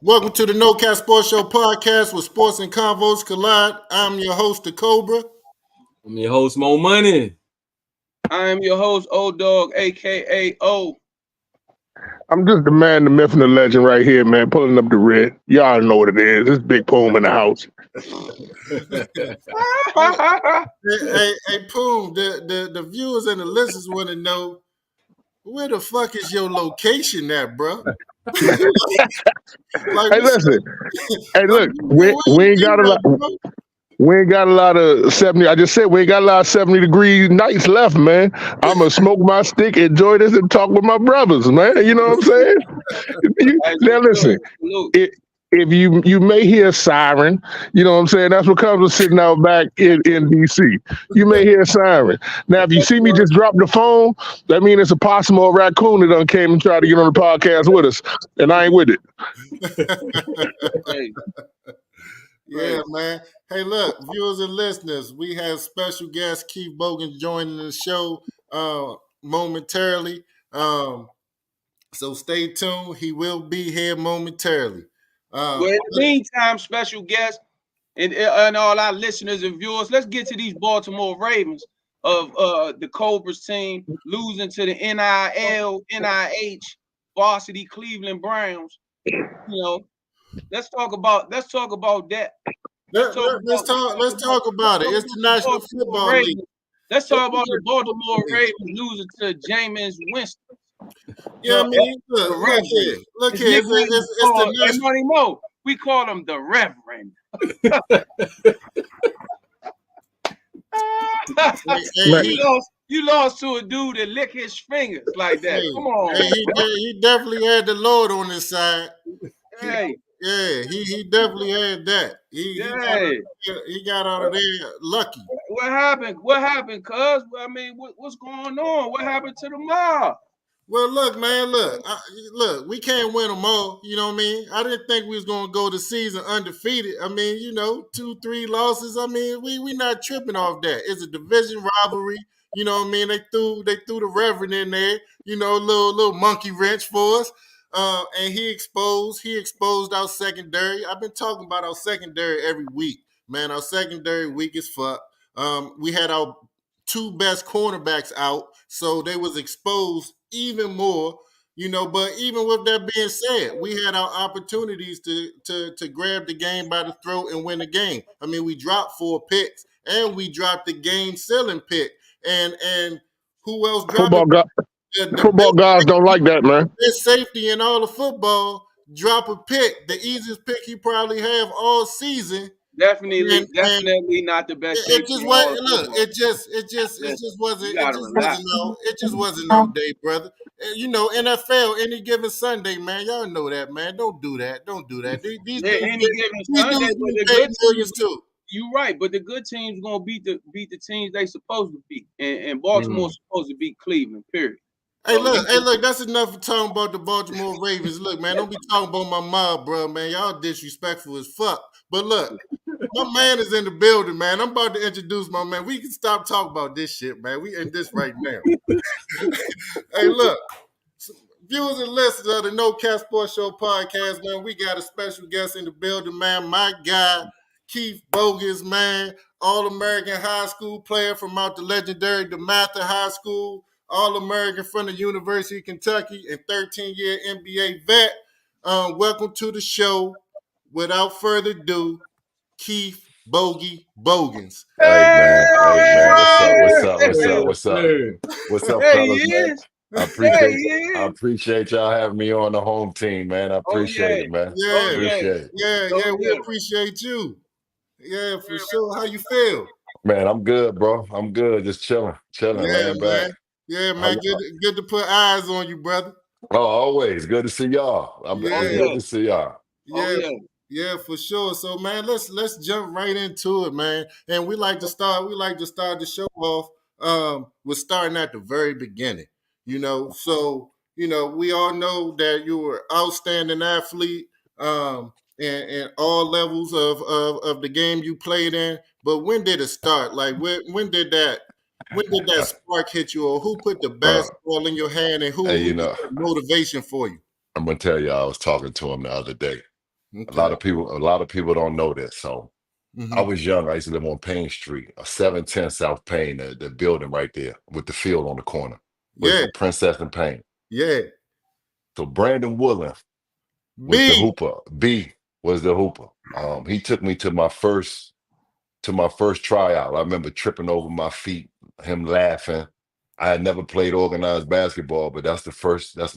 Welcome to the No Cat Sports Show podcast where sports and convos collide. I'm your host, the Cobra. I'm your host, Mo Money. I am your host, Old Dog, aka O. I'm just the man, the myth, and the legend right here, man, pulling up the red. Y'all know what it is. It's Big Poom in the house. Hey, Poom, the viewers and the listeners want to know where the fuck is your location at, bro? Hey, listen. Hey, look, we ain't got a lot. We ain't got a lot of 70. I just said we ain't got a lot of 70-degree nights left, man. I'm going to smoke my stick, enjoy this, and talk with my brothers, man. You know what I'm saying? Now, listen, if you may hear a siren, you know what I'm saying? That's what comes with sitting out back in D.C. You may hear a siren. Now, if you see me just drop the phone, that means it's a possum or a raccoon that done came and tried to get on the podcast with us, and I ain't with it. Yeah, man. Hey, look, viewers and listeners, we have special guest Keith Bogans joining the show momentarily. So stay tuned. He will be here momentarily. Well, in the meantime, special guest and all our listeners and viewers, let's get to these Baltimore Ravens of the Cobras team losing to the NIH varsity Cleveland Browns. You know, let's talk about that. Let's talk about it. It's the National Football League. Let's talk about the Baltimore Ravens losing to Jameis Winston. Yeah, I mean, look here. It's the National. Money Mo, we call him the Reverend. You lost to a dude that lick his fingers like that. Come on. He definitely had the Lord on his side. Hey. Yeah, he definitely had that. He got out of there lucky. What happened? Cuz? I mean, what's going on? What happened to the mob? Well, look, man, look, we can't win them all. You know what I mean? I didn't think we was going to go the season undefeated. I mean, 2-3 losses. I mean, we not tripping off that. It's a division rivalry. You know what I mean? They threw the Reverend in there, little monkey wrench for us. And he exposed our secondary. I've been talking about our secondary every week. Man, our secondary weak as fuck. We had our two best cornerbacks out, so they was exposed even more, but even with that being said, we had our opportunities to grab the game by the throat and win the game. I mean, we dropped 4 picks and we dropped the game sealing pick. And who else dropped Football guys don't like that, man. Best safety in all of football, drop a pick, the easiest pick he probably have all season. Definitely not the best. It just wasn't. Look, it just wasn't no day, brother. NFL any given Sunday, man. Y'all know that, man. Don't do that. These any given Sunday, but the good teams too. You're right, but the good teams gonna beat the teams they supposed to beat, and Baltimore's supposed to beat Cleveland. Period. Hey, look, that's enough for talking about the Baltimore Ravens. Look, man, don't be talking about my mob, bro, man. Y'all disrespectful as fuck. But look, my man is in the building, man. I'm about to introduce my man. We can stop talking about this shit, man. We in this right now. Hey, look, viewers and listeners of the No Cat Sports Show podcast, man, we got a special guest in the building, man. My guy, Keith Bogans, man, All-American high school player from out the legendary DeMatha High School. All-American from the University of Kentucky and 13-year NBA vet. Welcome to the show. Without further ado, Keith Bogans. Hey man. What's up, fellas, man? I appreciate y'all having me on the home team, man. I appreciate it, man. Yeah, we appreciate you. Yeah, for sure. How you feel? Man, I'm good, bro. I'm good. Just chilling, laying back. Yeah, man. Good to put eyes on you, brother. Oh, always good to see y'all. It's good to see y'all. Yeah, for sure. So, man, let's jump right into it, man. And we like to start the show off with starting at the very beginning. So we all know that you were an outstanding athlete in all levels of the game you played in. But when did it start? Like when did that spark hit you, or who put the basketball in your hand, and who put motivation for you? I'm gonna tell you, I was talking to him the other day. A lot Okay. of people don't know this. So I Mm-hmm. was young. I used to live on Payne Street, 710 South Payne, the building right there with the field on the corner. Was Yeah. the Princess and Payne. Yeah. So Brandon Woolen was the B. hooper. B was the hooper. He took me to my first tryout. I remember tripping over my feet, him laughing. I had never played organized basketball, but that's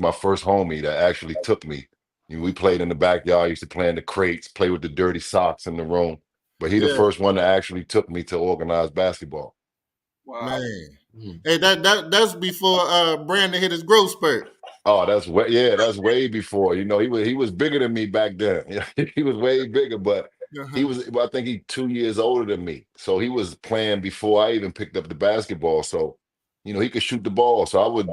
my first homie that actually took me. We played in the backyard, used to play in the crates, play with the dirty socks in the room. But he the Yeah. first one that actually took me to organized basketball. Wow. Man. Mm. Hey, that's before Brandon hit his growth spurt. Oh, that's way before. He was bigger than me back then. He was way bigger, but Uh-huh. I think he 2 years older than me. So he was playing before I even picked up the basketball. So, he could shoot the ball. So I would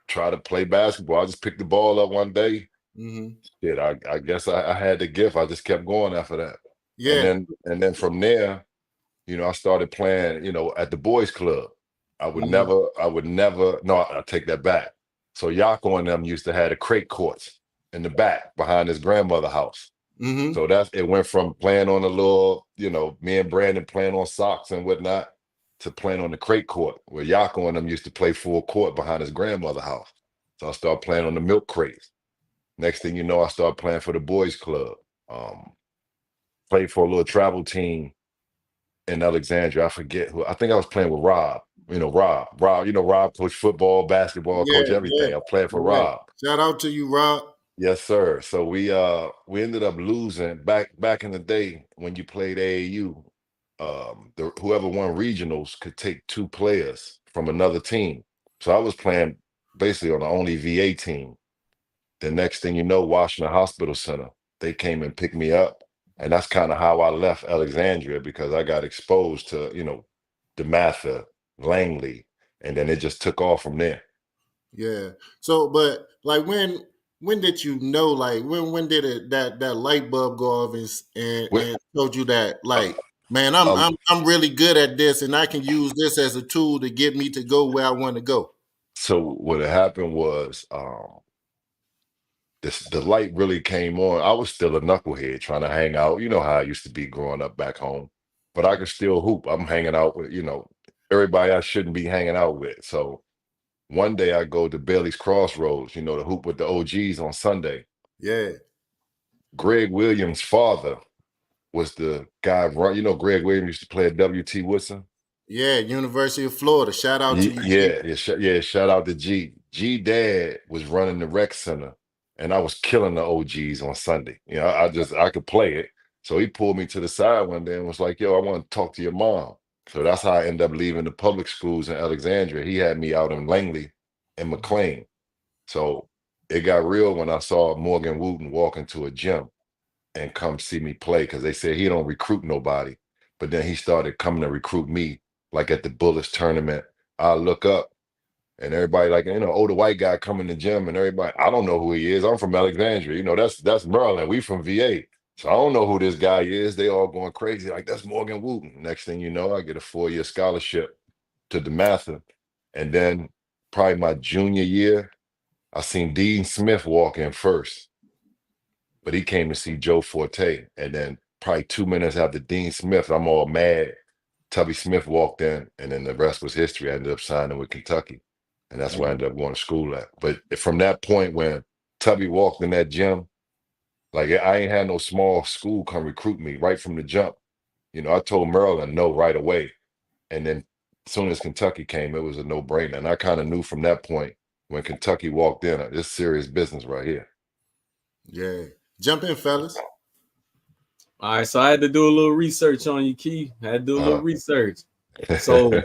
try to play basketball. I just picked the ball up one day. Mm-hmm. Shit, I guess I had the gift. I just kept going after that. And Yeah. then from there, I started playing, at the boys club. Mm-hmm. I would never, no, I take that back. So Yako and them used to have the crate courts in the back behind his grandmother house. Mm-hmm. So it went from playing on the little, me and Brandon playing on socks and whatnot to playing on the crate court where Yako and them used to play full court behind his grandmother house. So I started playing on the milk crates. Next thing you know, I started playing for the boys club. Played for a little travel team in Alexandria. I forget who. I think I was playing with Rob. Rob coach football, basketball, Yeah. coach Yeah. everything. I played for Yeah. Rob. Shout out to you, Rob. Yes, sir. So we ended up losing back in the day when you played AAU. Whoever won regionals could take two players from another team. So I was playing basically on the only VA team. The next thing you know, Washington Hospital Center, they came and picked me up. And that's kind of how I left Alexandria because I got exposed to, DeMatha, Langley, and then it just took off from there. Yeah. So, but like when did you know? Like when did it that light bulb go off With, and told you that uh, like, man, I'm uh, I'm I'm really good at this and I can use this as a tool to get me to go where I want to go. so what had happened was the light really came on. I was still a knucklehead trying to hang out. You know how I used to be growing up back home, but I could still hoop. I'm hanging out with, everybody I shouldn't be hanging out with. So one day I go to Bailey's Crossroads, to hoop with the OGs on Sunday. Yeah. Greg Williams' father was the guy run. Greg Williams used to play at WT Woodson. Yeah. University of Florida. Shout out to you, G. Yeah. Shout out to G. G dad was running the rec center, and I was killing the OGs on Sunday. I could play it. So he pulled me to the side one day and was like, "Yo, I want to talk to your mom." So that's how I ended up leaving the public schools in Alexandria. He had me out in Langley and McLean. So it got real when I saw Morgan Wooten walk into a gym and come see me play because they said he don't recruit nobody. But then he started coming to recruit me, like at the Bullets tournament. I look up and everybody like, older white guy coming to the gym and everybody, I don't know who he is. I'm from Alexandria. That's Maryland. We from VA. So I don't know who this guy is. They all going crazy. Like, that's Morgan Wooten. Next thing you know, I get a 4-year scholarship to DeMatha. And then probably my junior year, I seen Dean Smith walk in first, but he came to see Joe Forte. And then probably 2 minutes after Dean Smith, I'm all mad. Tubby Smith walked in, and then the rest was history. I ended up signing with Kentucky, and that's where I ended up going to school at. But from that point, when Tubby walked in that gym, like I ain't had no small school come recruit me right from the jump. I told Maryland no right away, and then as soon as Kentucky came, it was a no-brainer. And I kind of knew from that point when Kentucky walked in, this serious business right here. Yeah. Jump in, fellas. All right, so I had to do a little research on you, Key. I had to do a little research. So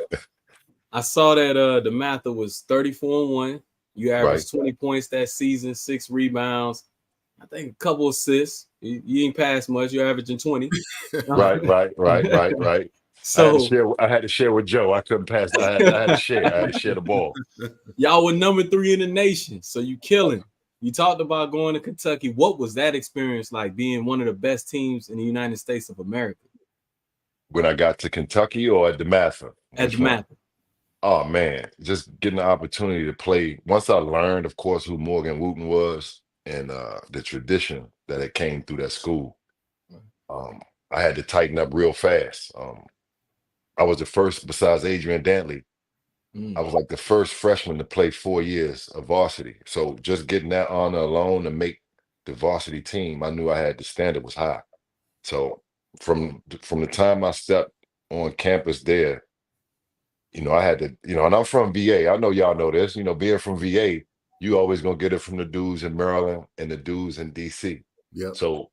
I saw that DeMatha was 34-1. You averaged 20 points that season, 6 rebounds, I think a couple assists. You ain't passed much. You're averaging 20. Right. So I had to share with Joe. I couldn't pass. I had to share. I had to share the ball. Y'all were number 3 in the nation. So you killing. You talked about going to Kentucky. What was that experience like, being one of the best teams in the United States of America? When I got to Kentucky or at DeMatha? At DeMatha. Oh man, just getting the opportunity to play. Once I learned, of course, who Morgan Wooten was, and the tradition that it came through that school. I had to tighten up real fast. I was the first, besides Adrian Dantley, I was like the first freshman to play 4 years of varsity. So just getting that honor alone to make the varsity team, I knew I had the standard was high. So from the time I stepped on campus there, I had to, and I'm from VA. I know y'all know this. Being from VA, you always gonna get it from the dudes in Maryland and the dudes in DC. Yep. So,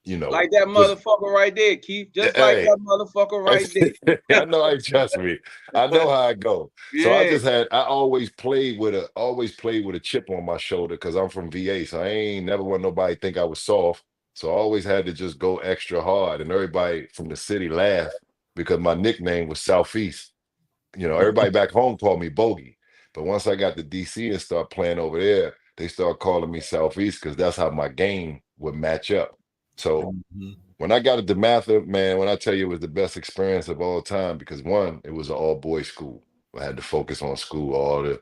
like that just motherfucker right there, Keith. Just like hey, that motherfucker right there. I know. Trust me. I know how I go. So Yeah. I always played with a chip on my shoulder because I'm from VA. So I ain't never want nobody to think I was soft. So I always had to just go extra hard, and everybody from the city laughed because my nickname was Southeast. Everybody back home called me Bogey. But once I got to DC and start playing over there, they start calling me Southeast because that's how my game would match up. So when I got to DeMatha, man, when I tell you it was the best experience of all time, because one, it was an all-boys school. I had to focus on school, all the,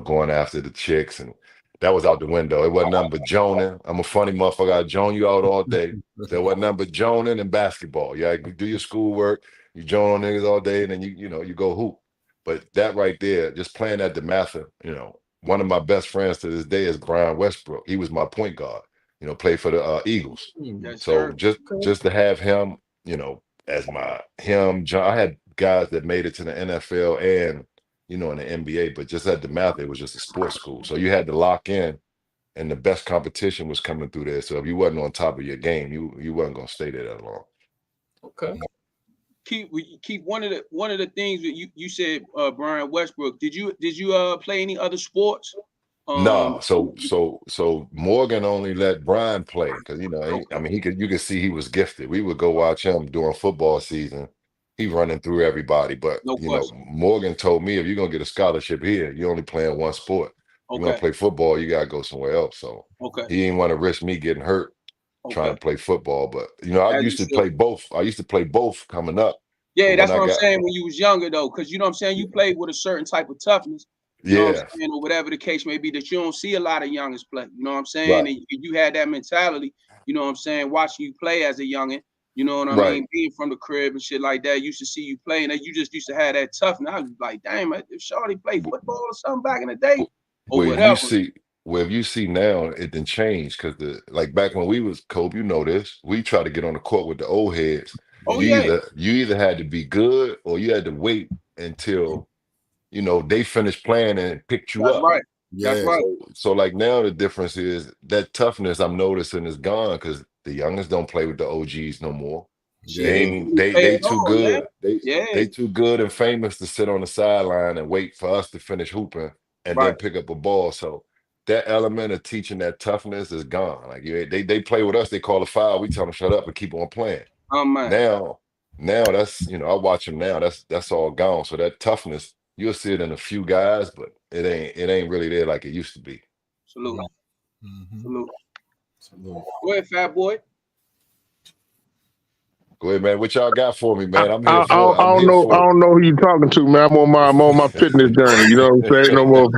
going after the chicks, and that was out the window. It wasn't nothing but joning. I'm a funny motherfucker. I joan you out all day. There wasn't nothing but joning and basketball. Yeah, you do your schoolwork, you join on niggas all day, and then you go hoop. But that right there, just playing at DeMatha, one of my best friends to this day is Brian Westbrook. He was my point guard. Played for the Eagles. Yes, So sir. just to have him, as John, I had guys that made it to the NFL and in the NBA, but just at DeMatha, it was just a sports school. So you had to lock in, and the best competition was coming through there. So if you wasn't on top of your game, you wasn't gonna stay there that long. Okay. Keep one of the things that you said, Brian Westbrook. Did you play any other sports? No, so Morgan only let Brian play because Okay. I mean you could see he was gifted. We would go watch him during football season. He running through everybody, but No question. Morgan told me if you're gonna get a scholarship here, you only playing one sport. You want Okay. to play football, you gotta go somewhere else. So Okay. he didn't want to risk me getting hurt trying Okay. to play football. But I As you used to should. play both. I used to play both coming up. Yeah, But when that's I what I'm got saying. When you was younger, though, because you know what I'm saying, you played with a certain type of toughness. You know what yeah, I'm saying, or whatever the case may be, that you don't see a lot of youngins play. You know what I'm saying, right, and you had that mentality. You know what I'm saying, watching you play as a youngin. You know what I right. mean, being from the crib and shit like that. Used to see you play, and you just used to have that toughness. I was like, damn, if Shorty played football or something back in the day, or Where you whatever. see where you see now it didn't change because like back when we was Kobe, this, we try to get on the court with the old heads. Oh You yeah, either had to be good or you had to wait until they finished playing and picked you that's up. right. That's Yeah. right. So like now the difference is that toughness I'm noticing is gone because the youngest don't play with the OGs no more. Shit, Yeah. you play They at too all, yeah. good. Yeah, They too good and famous to sit on the sideline and wait for us to finish hooping and right. then pick up a ball. So that element of teaching that toughness is gone. Like they play with us, they call a foul, we tell them shut up and keep on playing. Oh man, Now, that's I watch them now. That's all gone. So that toughness, you'll see it in a few guys, but it ain't really there like it used to be. salute, Mm-hmm. salute. Go ahead, fat boy. Go ahead, man. What y'all got for me, I, man? I'm I, here I, for it. I I'm don't here know. I for don't know who you talking to, man. I'm on my fitness journey. You know what I'm saying? No more.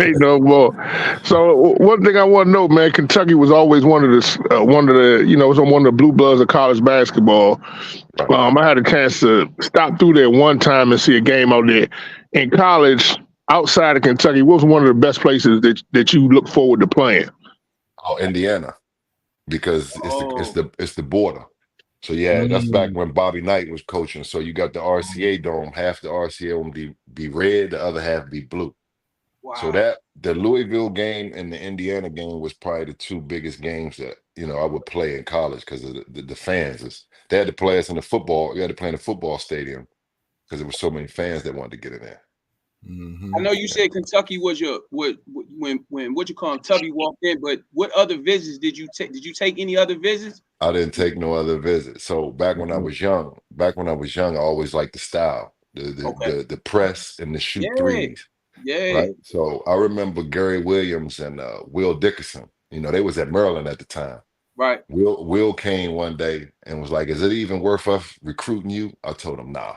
Ain't no more. So one thing I want to know, man, Kentucky was always one of the it was on one of the blue bloods of college basketball. Right. I had a chance to stop through there one time and see a game out there. In college, outside of Kentucky, what was one of the best places that you look forward to playing? Oh, Indiana, because Oh, it's the border. So yeah, that's back when Bobby Knight was coaching. So you got the RCA dome, half the RCA will be red, the other half be blue. So wow. that the Louisville game and the Indiana game was probably the two biggest games that I would play in college because of the fans. They had to play us in the football. You had to play in the football stadium because there were so many fans that wanted to get in there. Mm-hmm. I know you said Kentucky was your when what you call him Tubby walked in, but what other visits did you take? Did you take any other visits? I didn't take no other visits. So back when I was young, I always liked the style, Okay. the press and the shoot Yeah, threes. yeah, Right. So I remember Gary Williams and Will Dickerson. They was at Maryland at the time. right. Will came one day and was like, "Is it even worth us recruiting you?" I told him, "Nah."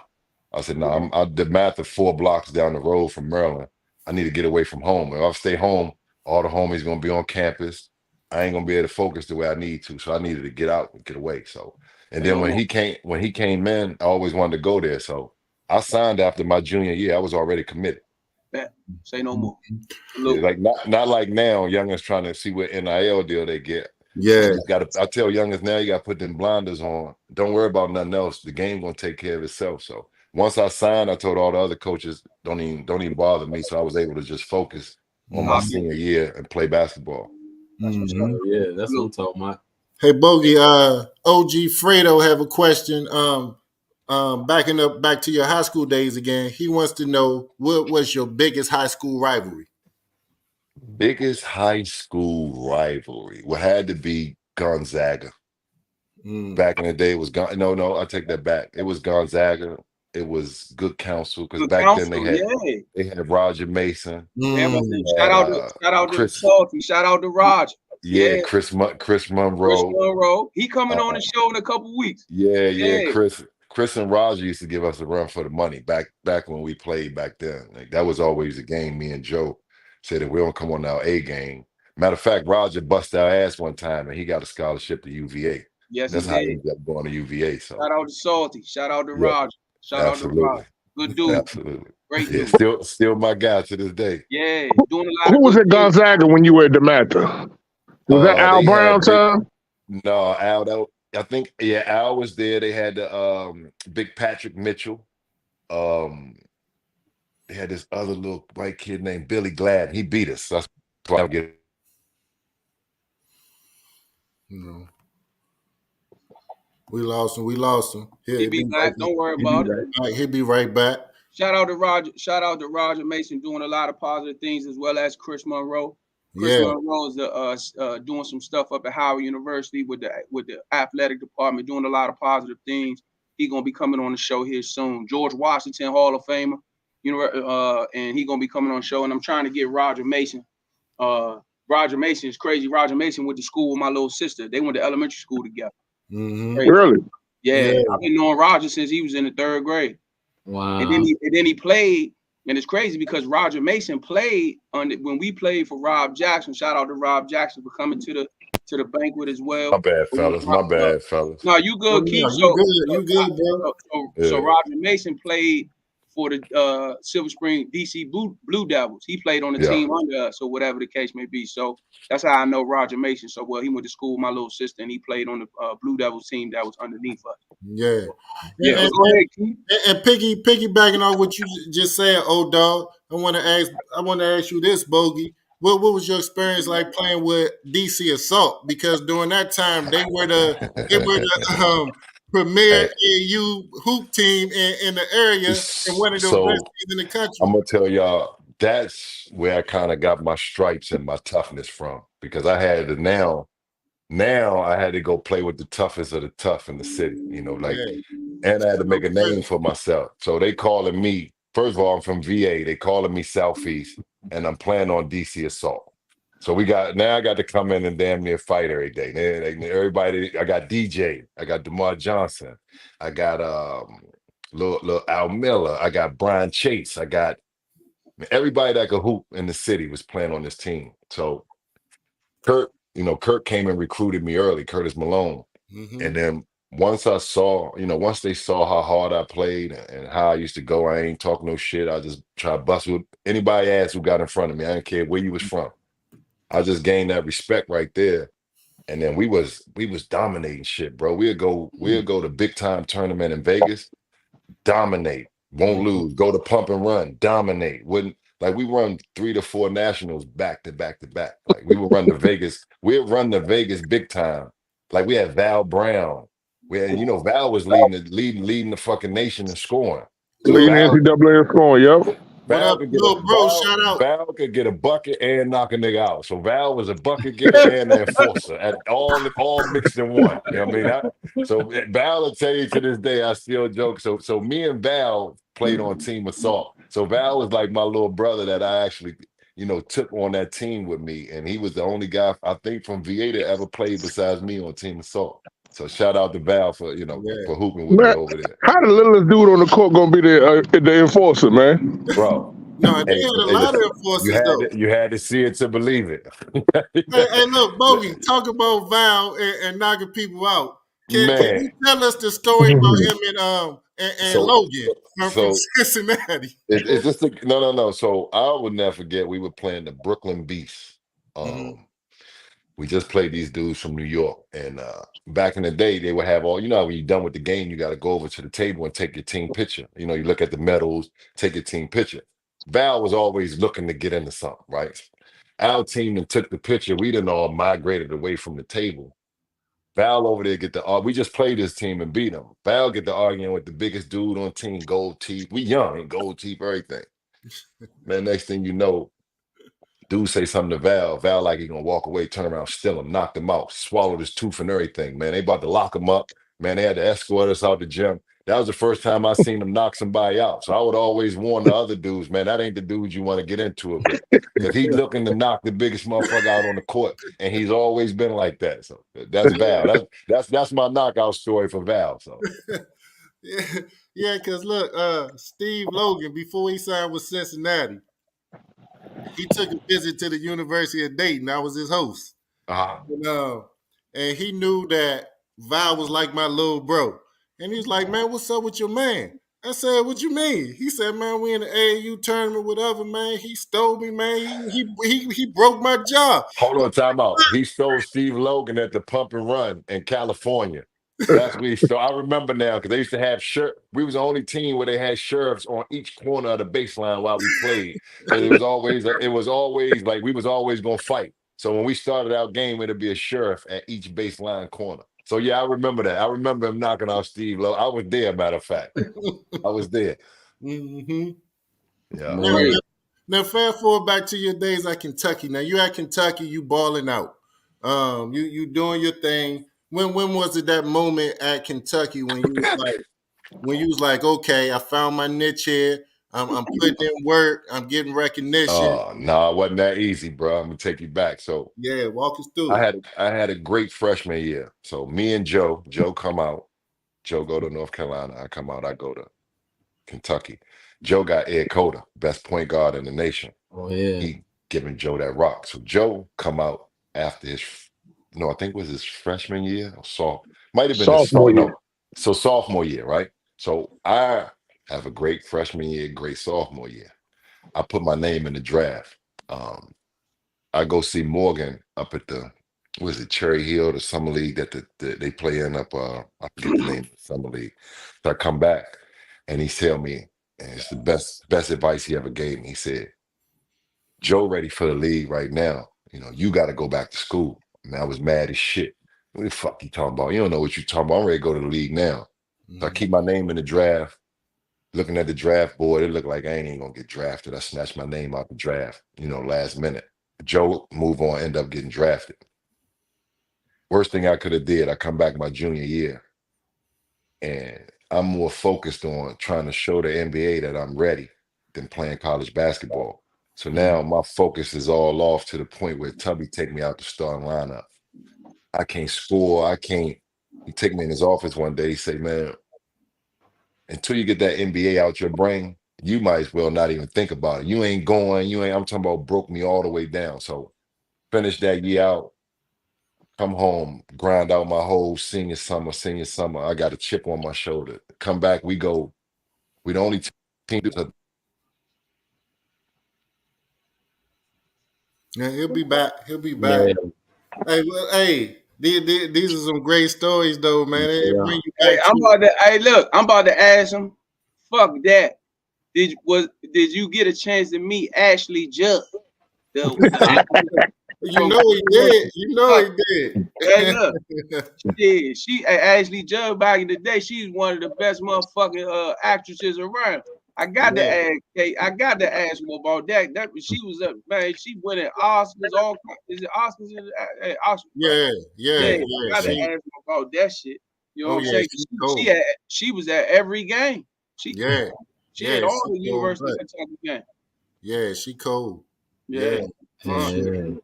I said, "Nah, I did math of 4 blocks down the road from Maryland. I need to get away from home. If I stay home, all the homies gonna be on campus. I ain't gonna be able to focus the way I need to. So I needed to get out and get away. So and Say then no more. when he came in, I always wanted to go there. So I signed after my junior year. I was already committed. Say no more. Yeah, like not like now, youngins trying to see what NIL deal they get. Yeah. You just gotta I tell youngins now you gotta put them blinders on. Don't worry about nothing else. The game gonna take care of itself. So once I signed, I told all the other coaches, don't even bother me. So I was able to just focus on my senior year and play basketball. That's what's up. Yeah, that's what I'm talking about. Hey Bogey, OG Fredo have a question. Backing up back to your high school days again. He wants to know what was your biggest high school rivalry? Biggest high school rivalry had to be Gonzaga. Back in the day, it was no, I take that back. It was Gonzaga. It was Good Counsel because Good back then counsel, they had Roger Mason. Shout out to Chris, Salty. Shout out to Roger. Yeah, Chris Monroe. Chris Monroe. He coming on the show in a couple weeks. Yeah. Chris and Roger used to give us a run for the money back when we played back then. Like that was always a game. Me and Joe said if we don't come on our A game. Matter of fact, Roger busted our ass one time and he got a scholarship to UVA. Yes, that's how he ended up going to UVA. So shout out to Salty. Shout out to Roger. Shout out to Roger. Good dude. Absolutely. Great dude. Still my guy to this day. Yeah. Doing a lot Who of was at Gonzaga when you were at DeMatha? Was that Al Brown time? No, Al. I think Al was there. They had the big Patrick Mitchell. They had this other little white kid named Billy Glad. He beat us. That's why I get. No. We lost him. He'll be back. Don't worry about it. He'll be right back. Shout out to Roger. Shout out to Roger Mason doing a lot of positive things as well as Chris Monroe. Chris Monroe is doing some stuff up at Howard University with the athletic department, doing a lot of positive things. He's gonna be coming on the show here soon. George Washington, Hall of Famer, and he's gonna be coming on the show. And I'm trying to get Roger Mason. Roger Mason is crazy. Roger Mason went to school with my little sister. They went to elementary school together. Really? Yeah, I've been knowing Roger since he was in the 3rd grade. Wow. And then he played. And it's crazy because Roger Mason played when we played for Rob Jackson. Shout out to Rob Jackson for coming to the banquet as well. My bad, fellas. No, you good, Keith. You good, bro. So Roger Mason played for the Silver Spring DC Blue Devils. He played on the team under us, or whatever the case may be. So that's how I know Roger Mason. So he went to school with my little sister, and he played on the Blue Devils team that was underneath us. Yeah. Yeah. Go ahead, Keith. And piggybacking on what you just said, old dog, I want to ask you this, Bogey. What was your experience like playing with DC Assault? Because during that time they were the premier AU hoop team in the area and one of the best teams in the country. I'm gonna tell y'all that's where I kind of got my stripes and my toughness from, because I had to now I had to go play with the toughest of the tough in the city, and I had to make a name for myself. So they calling me, first of all, I'm from VA. They calling me Southeast, and I'm playing on DC Assault. So I got to come in and damn near fight every day. Everybody, I got DJ, I got DeMar Johnson, I got little Al Miller, I got Brian Chase, I got everybody that could hoop in the city was playing on this team. So Kurt came and recruited me early, Curtis Malone. And then once they saw how hard I played and how I used to go, I ain't talk no shit. I just try to bust with anybody ass who got in front of me. I didn't care where you was from. I just gained that respect right there. And then we was dominating shit, bro. We'll go to big time tournament in Vegas, dominate, won't lose, go to pump and run, dominate. We run 3 to 4 nationals back to back to back. Like we would run to Vegas, big time. Like we had Val Brown. Val was leading the fucking nation in scoring. So leading NCAA in scoring, yep. Val could get a bucket and knock a nigga out. So Val was a bucket getter and an enforcer, at all mixed in one. You know what I mean? So Val will tell you to this day, I still joke. So me and Val played on Team Assault. So Val was like my little brother that I actually, took on that team with me. And he was the only guy, I think, from VA that ever played besides me on Team Assault. So shout out to Val for for hooping with me over there. How the littlest dude on the court gonna be the enforcer, man? Bro, No, they Hey, had a lot of enforcers though. you had to see it to believe it. Hey, look, Bogey, talk about Val and knocking people out. Can you Man, tell us the story about him and so Logan from so Cincinnati? it's just no. So I would never forget we were playing the Brooklyn Beasts. Mm-hmm. We just played these dudes from New York, and back in the day, they would have all. You know, how when you're done with the game, you got to go over to the table and take your team picture. You know, you look at the medals, take your team picture. Val was always looking to get into something, right? Our team that took the picture, we didn't all migrated away from the table. Val over there get the we just played this team and beat them. Val get the arguing with the biggest dude on team, gold teeth. We young and gold teeth, everything. Man, next thing you know, dude say something to Val. Val like he gonna walk away, turn around, steal him, knocked him out, swallowed his tooth and everything. Man, they about to lock him up. Man, they had to escort us out the gym. That was the first time I seen them knock somebody out. So I would always warn the other dudes, man, that ain't the dude you want to get into it with. Because he's looking to knock the biggest motherfucker out on the court. And he's always been like that. So that's Val. That's my knockout story for Val. So Yeah, yeah, because look, Steve Logan, before he signed with Cincinnati, he took a visit to the University of Dayton. I was his host. uh And, and he knew that Val was like my little bro. And he's like, man, what's up with your man? I said, what you mean? He said, man, we in the AAU tournament, whatever, man. He stole me, man. He broke my jaw. hold on, time out. He stole Steve Logan at the Pump and Run in California. That's what he stole. I remember now because they used to have We was the only team where they had sheriffs on each corner of the baseline while we played. So it was always like we was always gonna fight. So when we started our game, it'd be a sheriff at each baseline corner. So yeah, I remember that. I remember him knocking out Steve Logan. I was there, matter of fact. I was there. Mm-hmm. Yeah. Now, Man, now, fast forward back to your days at Kentucky. Now you at Kentucky, you balling out. You doing your thing. When was it that moment at Kentucky when you was like, okay, I found my niche here. I'm putting in work. I'm getting recognition. Oh no, it wasn't that easy, bro. I'm gonna take you back. So Yeah, walk us through it. I had a great freshman year. So me and Joe come out. Joe go to North Carolina. I come out. I go to Kentucky. Joe got Ed Cota, best point guard in the nation. oh yeah. He giving Joe that rock. So Joe come out after no, I think it was his freshman year or might have been his Sophomore year. no. So sophomore year, right? So I have a great freshman year, great sophomore year. I put my name in the draft. Um, I go see Morgan up at the was it Cherry Hill, the summer league that they play in up I forget the name of the summer league. So I come back and he tell me, and it's the best advice he ever gave me. He said, Joe ready for the league right now. You know, you gotta go back to school. And I was mad as shit. What the fuck you talking about? You don't know what you talking about. I'm ready to go to the league now. So I Mhm. keep my name in the draft. Looking at the draft board, it looked like I ain't even gonna get drafted. I snatched my name out the draft, last minute. Joe move on, end up getting drafted. Worst thing I could have did, I come back my junior year and I'm more focused on trying to show the NBA that I'm ready than playing college basketball. So now my focus is all off to the point where Tubby take me out the starting lineup. I can't score. I can't. He take me in his office one day. He say, man, until you get that NBA out your brain, you might as well not even think about it. You ain't going. I'm talking about broke me all the way down. So finish that year out. Come home, grind out my whole senior summer. I got a chip on my shoulder. Come back, we go. We the only team. Yeah, he'll be back. He'll be back. Yeah, Hey, well, hey, these are some great stories, though, man. It yeah. bring you Hey, back to I'm about to ask him. Fuck that. Did you get a chance to meet Ashley Judd? The actress you from know he did. You know he Hey, did. look, she Ashley Judd back in the day. She's one of the best motherfucking actresses around. I got to Yeah. ask. Hey, I got to ask him about that. That she was up, man. She winning Oscars. Is it Oscars? Oscars, right? Yeah, yeah, Yeah, yeah. I got to She, ask him about that shit. You know what oh I'm yeah, saying? she's She cold. had, she was at every game. She Yeah, she yeah, had all she the cold. University of But Kentucky games. yeah, she cold. Yeah, Yeah. for Uh, sure.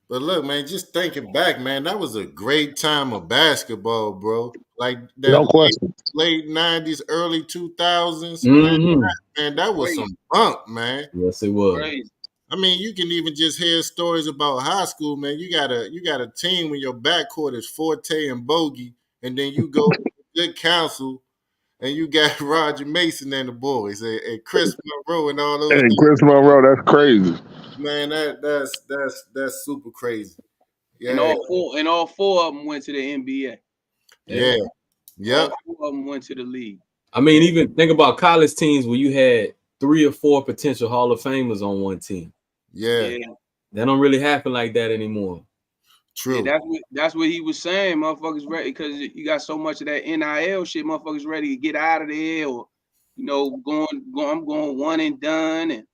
But look, man, just thinking back, man, that was a great time of basketball, bro. like that No question. late 90s, early 2000s, man, that was Crazy. some bump, man. Yes, it was. Crazy. I mean, you can even just hear stories about high school, man. You got a team when your backcourt is Forte and Bogey, and then you go to good counsel, and you got Roger Mason and the boys, and Chris Monroe and all those And dudes. Chris Monroe, that's crazy. Man, that's super crazy. And Yeah, all four of them went to the NBA. yeah, All yep, four of them went to the league. I mean, even think about college teams where you had 3 or 4 potential Hall of Famers on one team. yeah, Yeah. That don't really happen like that anymore. Yeah, true. that's what he was saying. Motherfuckers ready because you got so much of that NIL shit. Motherfuckers ready to get out of there, or I'm going one and done, and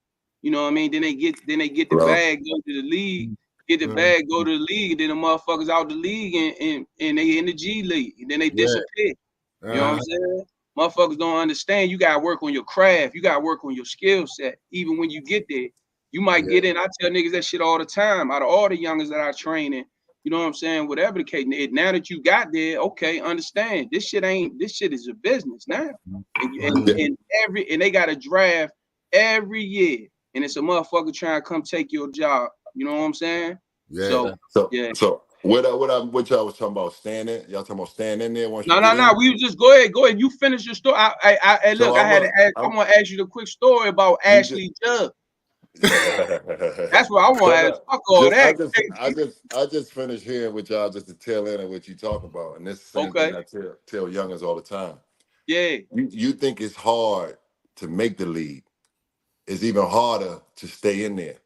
you know what I mean. Then they get the Bro. bag, go to the league, get the bag, go to the league, and then the motherfuckers out the league and they in the G League, and then they Yeah, disappear. You know what I'm saying? Motherfuckers don't understand. You gotta work on your craft. You gotta work on your skill set. Even when you get there, you might get in. I tell niggas that shit all the time. Out of all the youngers that I train in. You know what I'm saying? Whatever the case, now that you got there, okay, understand this shit is a business now, and they got a draft every year, and it's a motherfucker trying to come take your job. You know what I'm saying? yeah. Yeah. So what y'all was talking about standing? Y'all talking about standing in there once you No. get in? We just go ahead. You finish your story. I So look. I want to ask you the quick story about Ashley Judd. That's what I want to ask. Fuck all that. I just finished hearing with y'all just the tail end of what you talk about, and it's the same thing I tell youngers all the time. Yeah. You think it's hard to make the league? It's even harder to stay in there.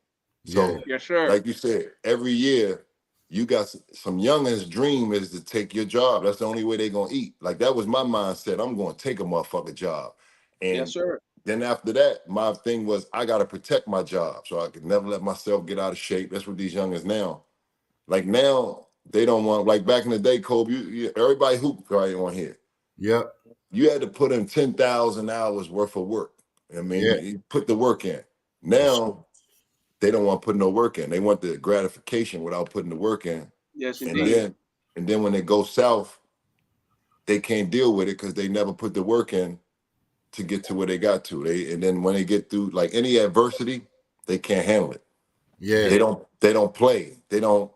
So, Yes, sir. like you said, every year you got some youngins' dream is to take your job. That's the only way they're gonna eat. Like that was my mindset. I'm gonna take a motherfucking job, and Yes, sir. then after that, my thing was I gotta protect my job, so I could never let myself get out of shape. That's what these youngins now. Like now, they don't want like back in the day, Kobe. Everybody hooped right on here. Yep. You had to put in 10,000 hours worth of work. I mean, Yeah. you put the work in. For sure. Now they don't want to put no work in. They want the gratification without putting the work in. Yes, And indeed. then when they go south, they can't deal with it because they never put the work in to get to where they got to. And then when they get through like any adversity, they can't handle it. Yeah. They don't play. They don't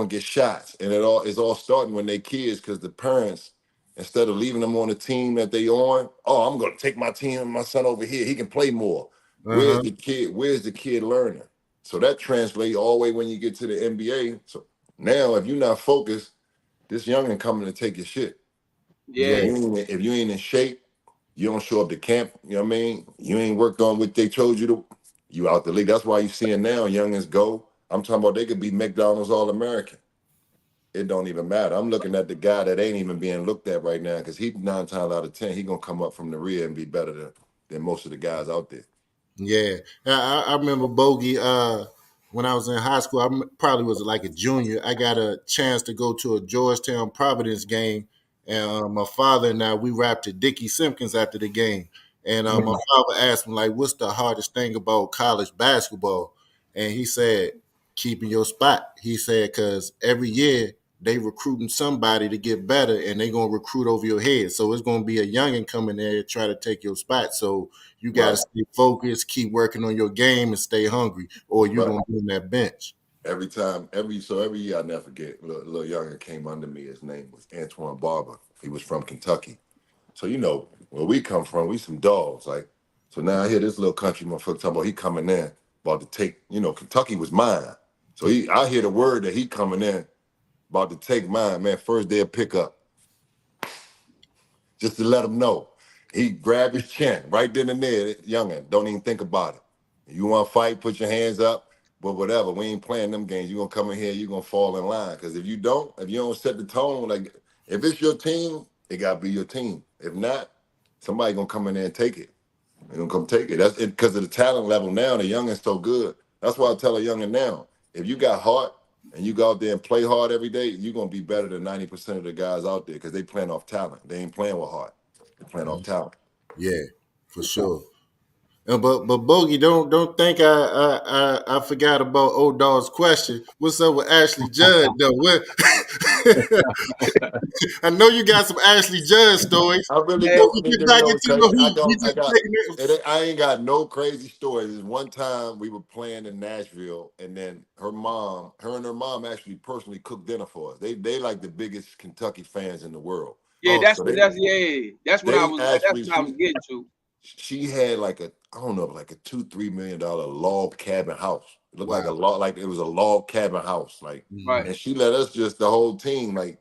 get shots. And it's all starting when they kids because the parents, instead of leaving them on the team that they on, oh, I'm gonna take my team and my son over here. He can play more. Where's the kid? Where's the kid learning? So that translates all the way when you get to the NBA. So now if you're not focused, this youngin coming to take your shit. Yeah. If you ain't in shape, you don't show up to camp, you know what I mean? You ain't worked on what they told you to, you out the league. That's why you seeing now youngins go. I'm talking about they could be McDonald's All-American. It don't even matter. I'm looking at the guy that ain't even being looked at right now because he 9 times out of 10, he gonna come up from the rear and be better than most of the guys out there. Yeah, I remember Bogey. When I was in high school, probably was like a junior. I got a chance to go to a Georgetown Providence game, and my father and I we rapped to Dickie Simpkins after the game. And my father asked me like, "What's the hardest thing about college basketball?" And he said, "Keeping your spot." He said, "Because every year they recruiting somebody to get better, and they gonna recruit over your head. So it's gonna be a youngin coming there to try to take your spot. So you got to stay focused, keep working on your game, and stay hungry, or you're gonna be on that bench." Every year I never forget, little youngin came under me. His name was Antoine Barber. He was from Kentucky. So you know where we come from, we some dogs. Like so now I hear this little country motherfucker talking about he coming in about to take. Kentucky was mine. So I hear the word that he coming in about to take mine. Man, first day of pickup, just to let him know. He grabbed his chin right then and there. Youngin, don't even think about it. You want to fight, put your hands up, but whatever. We ain't playing them games. You gonna come in here, you gonna fall in line. Because if you don't set the tone, like if it's your team, it gotta be your team. If not, somebody gonna come in there and take it. They gonna come take it. That's it because of the talent level now. The youngin's so good. That's why I tell a youngin now, if you got heart and you go out there and play hard every day, you're gonna be better than 90% of the guys out there because they playing off talent. They ain't playing with heart. They're playing off talent. Yeah, for sure. But Bogey, don't think I forgot about old dog's question. What's up with Ashley Judd though? What I know you got some Ashley Judd stories. I really Hey, Before we don't need get to back know into because the I hoop, we don't. I just got. taking it. I ain't got no crazy stories. There's one time we were playing in Nashville, and then her and her mom actually personally cooked dinner for us. They like the biggest Kentucky fans in the world. yeah, So that's what I they was actually getting to. she had like a I don't know like a $2-3 million log cabin house. It looked like Wow. a log like it was a log cabin house. Like, Right. and she let us just the whole team like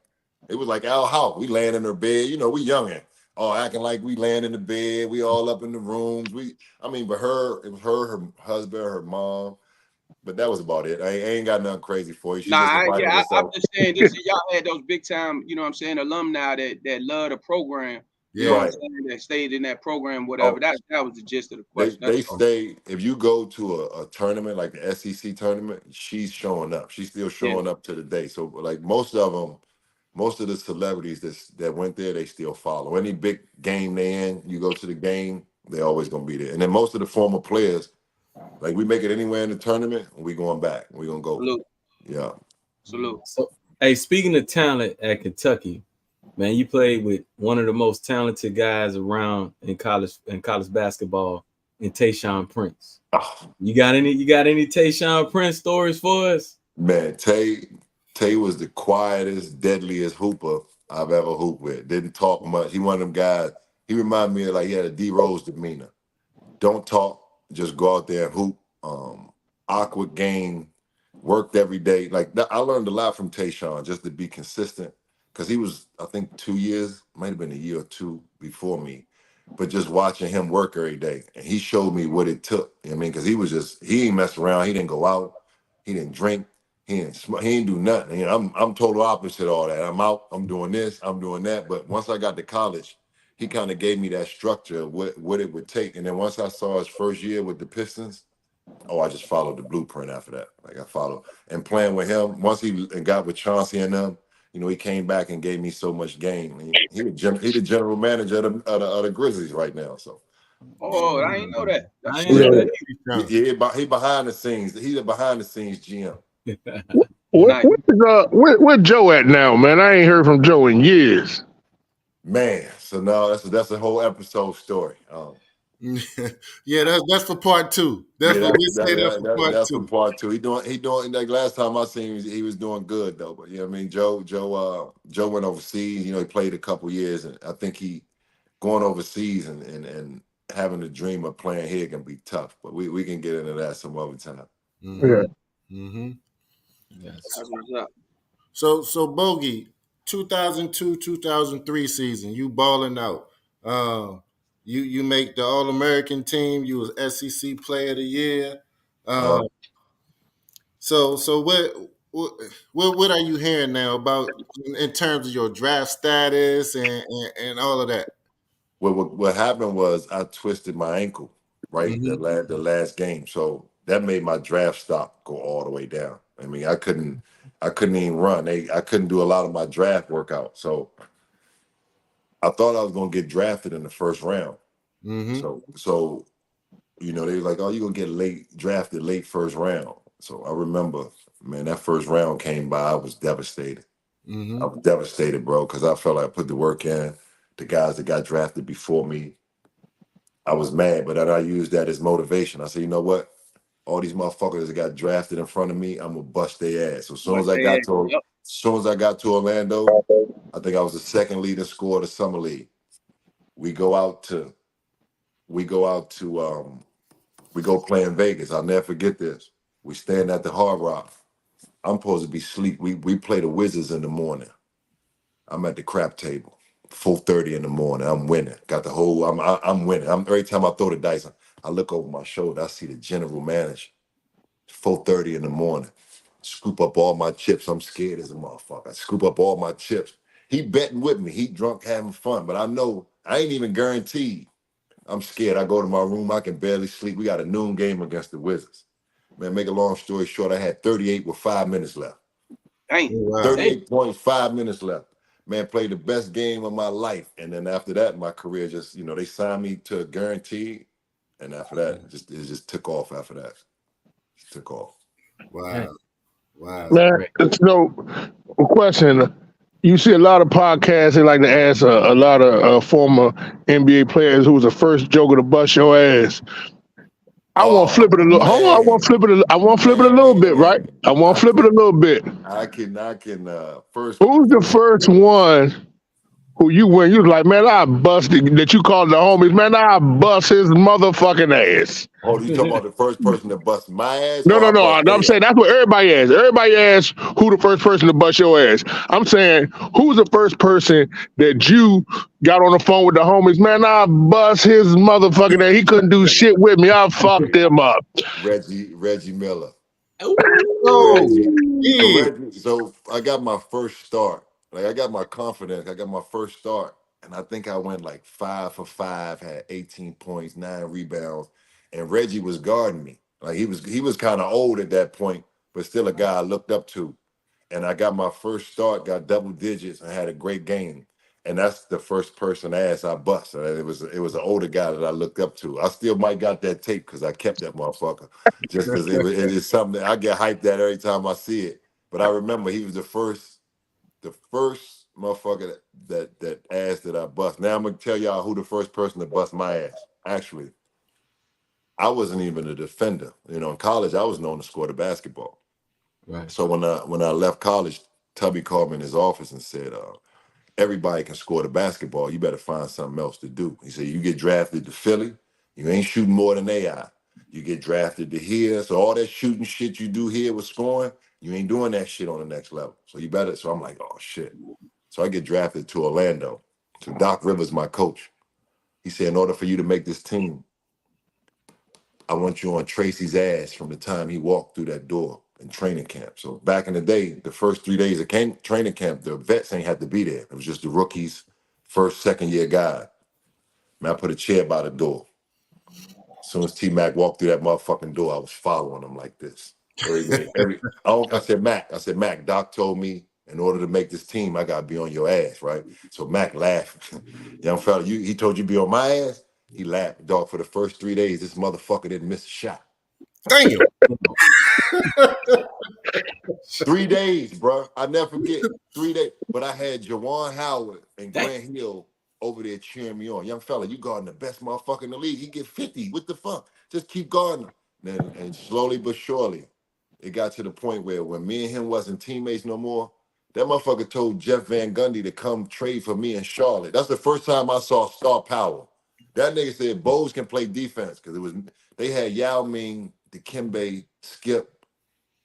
it was like our house. We laying in her bed, we youngin'. All acting like we laying in the bed. We all up in the rooms. But it was her husband, her mom. But that was about it. I ain't got nothing crazy for you. She just invited us I'm out. just saying this. Y'all had those big time, you know what I'm saying, alumni that love the program. You know Yeah. what I'm Right. saying? That stayed in that program, whatever. Oh, That was the gist of the they question. That's they all. stay. If you go to a tournament like the SEC tournament, she's showing up. She's still Yeah. showing up to the day. So like most of them, most of the celebrities that went there, they still follow. Any big game they in, you go to the game, they're always gonna be there. And then most of the former players, like we make it anywhere in the tournament, we going back. We gonna go. Salute. Yeah. Salute. So, hey, speaking of talent at Kentucky, man, you played with one of the most talented guys around in college basketball, in Tayshaun Prince. Oh, You got any Tayshaun Prince stories for us? man, Tay was the quietest, deadliest hooper I've ever hooped with. Didn't talk much. He one of them guys. He reminded me of like he had a D Rose demeanor. Don't talk, just go out there and hoop. Awkward game, worked every day. I learned a lot from Tayshaun just to be consistent because he was, I think, 2 years, might have been a year or two before me, but just watching him work every day, and he showed me what it took. You know what I mean, because he ain't mess around. He didn't go out. He didn't drink. He didn't smoke. He didn't do nothing. I'm total opposite of all that. I'm out. I'm doing this. I'm doing that. But once I got to college, he kind of gave me that structure of what it would take. And then once I saw his first year with the Pistons, oh, I just followed the blueprint after that. Like I followed and playing with him. Once he got with Chauncey and them, he came back and gave me so much game. He the general manager of the Grizzlies right now. So Oh, I ain't know that. That's I what's didn't up. know Yeah. that. he behind the scenes. He's a behind the scenes GM. What Nice. where Joe at now, man? I ain't heard from Joe in years. Man, so no, that's a whole episode story. Yeah, that's for part two. That's Yeah, what we say. That's for part that's for two. part two. He doing like last time I seen him, he was doing good though. But you know what I mean, Joe went overseas. He played a couple years, and I think he going overseas and having the dream of playing here can be tough. But we can get into that some other time. Mm-hmm. Yeah. Mm-hmm. Yes. That's what's up. So Bogey, 2002, 2003 season, you balling out. You make the All American team. You was SEC Player of the Year. Uh, So what are you hearing now about in terms of your draft status and all of that? what happened was I twisted my ankle right Mm-hmm. the last game, so that made my draft stock go all the way down. I mean, I couldn't even run. I couldn't do a lot of my draft workout. So I thought I was gonna get drafted in the first round. Mm-hmm. So they were like, "Oh, you're gonna get drafted late first round." So I remember, man, that first round came by. I was devastated. I Mm-hmm. was devastated, bro, because I felt like I put the work in. The guys that got drafted before me, I was mad, but then I used that as motivation. I said, you know what? All these motherfuckers that got drafted in front of me, I'm gonna bust their ass. So as soon But as I they, got to, yep. as soon as I got to Orlando, I think I was the second leading scorer of the summer league. We go out to, we go out to, we go play in Vegas. I'll never forget this. We stand at the Hard Rock. I'm supposed to be asleep. We play the Wizards in the morning. I'm at the crap table, 4:30 in the morning. I'm winning. Got the whole. I'm winning. Every time I throw the dice, I look over my shoulder. I see the general manager. 4:30 in the morning. Scoop up all my chips. I'm scared as a motherfucker. I scoop up all my chips. He betting with me. He drunk having fun, but I know I ain't even guaranteed. I'm scared. I go to my room. I can barely sleep. We got a noon game against the Wizards. Man, make a long story short, I had 38 with 5 minutes left. Dang. Oh, wow. Dang. 38.5 minutes left. Man, played the best game of my life. And then after that, my career just, they signed me to a guarantee. And after that, it just took off. After that, it took off. Wow. Wow. Man, so question. You see a lot of podcasts, they like to ask a lot of former NBA players who was the first joker to bust your ass. I want to flip it a little. Hold on, I want to flip it. I want to flip it a little bit, right? I want to flip it a little bit. I can first. Who's the first one who you went? You was like, man, I busted that you called the homies. Man, I bust his motherfucking ass. Oh, you talking about the first person to bust my ass? No. I'm saying that's what everybody asks. Everybody asks who the first person to bust your ass. I'm saying who's the first person that you got on the phone with the homies? Man, I bust his motherfucking ass. He couldn't do shit with me. I fucked him up. Reggie Miller. Oh, So I got my first start. Like I got my confidence. I got my first start, and I think I went like 5 for 5, had 18 points, 9 rebounds, and Reggie was guarding me. Like he was kind of old at that point, but still a guy I looked up to. And I got my first start, got double digits, and had a great game. And that's the first person ass I bust. It was an older guy that I looked up to. I still might got that tape because I kept that motherfucker. Just because it is something that I get hyped at every time I see it. But I remember he was the first motherfucker that ass that I bust. Now I'm gonna tell y'all who the first person to bust my ass. Actually, I wasn't even a defender. You know, in college I was known to score the basketball. Right. So when I left college, Tubby called me in his office and said, everybody can score the basketball. You better find something else to do. He said, you get drafted to Philly, you ain't shooting more than AI. You get drafted to here, so all that shooting shit you do here with scoring, you ain't doing that shit on the next level. So you better. So I'm like, oh shit. So I get drafted to Orlando. So Doc Rivers, my coach, he said, in order for you to make this team, I want you on Tracy's ass from the time he walked through that door in training camp. So back in the day, the first 3 days of training camp, the vets ain't had to be there. It was just the rookies, first, second year guy. Man, I put a chair by the door. As soon as T-Mac walked through that motherfucking door, I was following him like this. I said, Mac, Doc told me in order to make this team, I gotta be on your ass, right? So Mac laughed. Young fella, he told you to be on my ass? He laughed. Dog, for the first 3 days, this motherfucker didn't miss a shot. damn. 3 days, bro. I never forget. 3 days. But I had Jawan Howard and Grant Hill over there cheering me on. Young fella, you guarding the best motherfucker in the league. He get 50. What the fuck? Just keep guarding him. And slowly but surely, it got to the point where when me and him wasn't teammates no more, that motherfucker told Jeff Van Gundy to come trade for me in Charlotte. That's the first time I saw star power. That nigga said Bose can play defense because they had Yao Ming, Dikembe, Skip,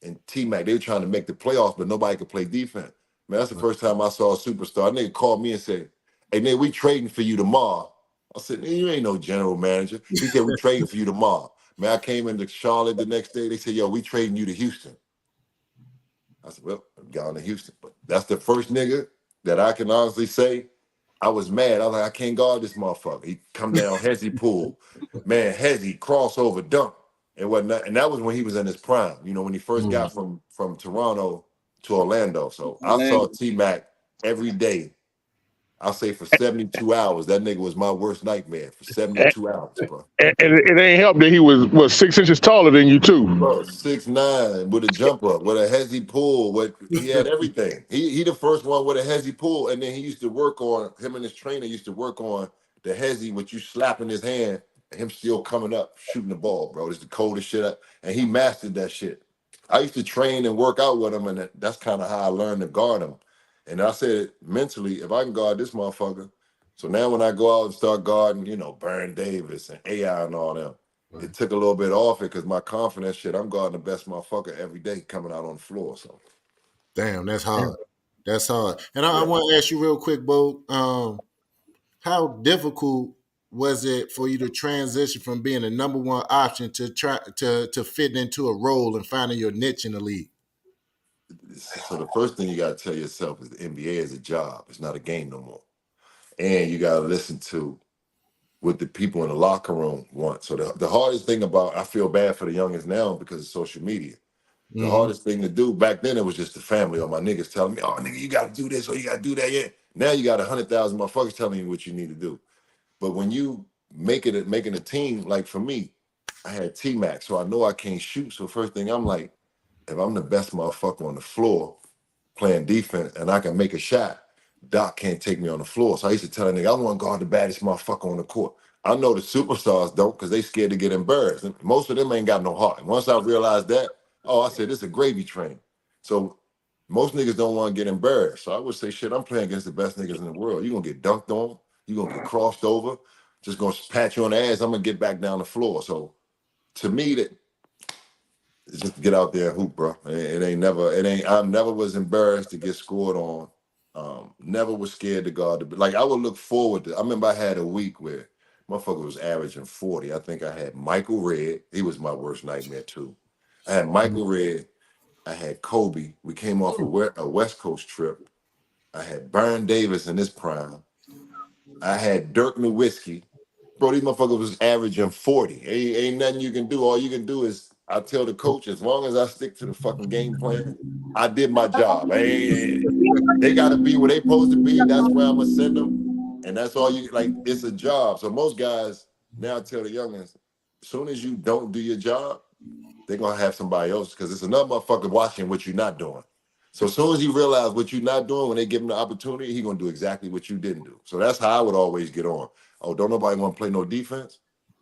and T-Mac. They were trying to make the playoffs, but nobody could play defense. Man, that's the first time I saw a superstar. Nigga called me and said, hey, nigga, we trading for you tomorrow. I said, you ain't no general manager. He said, we trading for you tomorrow. Man, I came into Charlotte the next day. They said, yo, we trading you to Houston. I said, well, I'm going to Houston. But that's the first nigga that I can honestly say I was mad. I was like, I can't guard this motherfucker. He come down, Hezzy pull. Man, Hezzy, crossover, dunk, and whatnot. And that was when he was in his prime, you know, when he first got from Toronto to Orlando. So I saw T-Mac every day. I'll say for 72 hours. That nigga was my worst nightmare for 72 hours, bro. And it ain't helped that he was 6 inches taller than you too. Bro, 6'9" with a jumper, with a Hezzy pull, he had everything. He the first one with a Hezzy pull, and then he used to work on, him and his trainer used to work on the Hezzy with you slapping his hand and him still coming up, shooting the ball, bro. It's the coldest shit up. And he mastered that shit. I used to train and work out with him, and that's kind of how I learned to guard him. And I said, mentally, if I can guard this motherfucker, so now when I go out and start guarding, you know, Baron Davis and AI and all them, right, it took a little bit off it because my confidence shit, I'm guarding the best motherfucker every day coming out on the floor. So, damn, that's hard. That's hard. And I want to ask you real quick, Bo, how difficult was it for you to transition from being the number one option to try to fit into a role and finding your niche in the league? So the first thing you got to tell yourself is the NBA is a job. It's not a game no more. And you got to listen to what the people in the locker room want. So the hardest thing about, I feel bad for the youngins now because of social media. The hardest thing to do, back then it was just the family or my niggas telling me, oh, nigga, you got to do this or you got to do that. Yeah. Now you got 100,000 motherfuckers telling you what you need to do. But when you making a team, like for me, I had T-Mac, so I know I can't shoot. So first thing I'm like, if I'm the best motherfucker on the floor playing defense and I can make a shot, Doc can't take me on the floor. So I used to tell a nigga, I want to guard the baddest motherfucker on the court. I know the superstars don't because they scared to get embarrassed. And most of them ain't got no heart. And once I realized that, I said, this is a gravy train. So most niggas don't want to get embarrassed. So I would say, shit, I'm playing against the best niggas in the world. You're going to get dunked on. You're going to get crossed over. Just going to pat you on the ass. I'm going to get back down the floor. So to me, that it's just get out there and hoop, bro. I never was embarrassed to get scored on. Never was scared to guard the, like I would look forward to. I remember I had a week where motherfucker was averaging 40. I think I had Michael Redd. He was my worst nightmare too. I had Michael Redd. I had Kobe. We came off a West Coast trip. I had Baron Davis in his prime. I had Dirk Nowitzki. Bro, these motherfuckers was averaging 40. Ain't nothing you can do. All you can do is, I tell the coach, as long as I stick to the fucking game plan, I did my job. They got to be where they supposed to be. That's where I'm going to send them. And that's all you, like, it's a job. So most guys now tell the youngins, as soon as you don't do your job, they're going to have somebody else because it's another motherfucker watching what you're not doing. So as soon as he realizes what you're not doing, when they give him the opportunity, he's going to do exactly what you didn't do. So that's how I would always get on. Oh, don't nobody want to play no defense?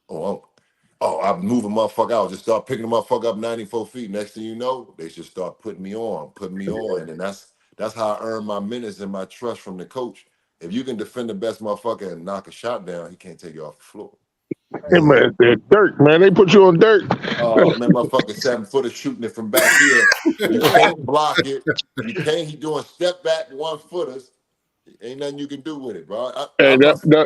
I'm moving motherfucker out. Just start picking the motherfucker up 94 feet. Next thing you know, they should start putting me on. And that's how I earn my minutes and my trust from the coach. If you can defend the best motherfucker and knock a shot down, he can't take you off the floor. Hey, man, that dirt, man. They put you on dirt. Oh, man, motherfucker 7-footer shooting it from back here. You can't block it. You can't. He doing step back 1-footers. Ain't nothing you can do with it, bro. Hey, that's my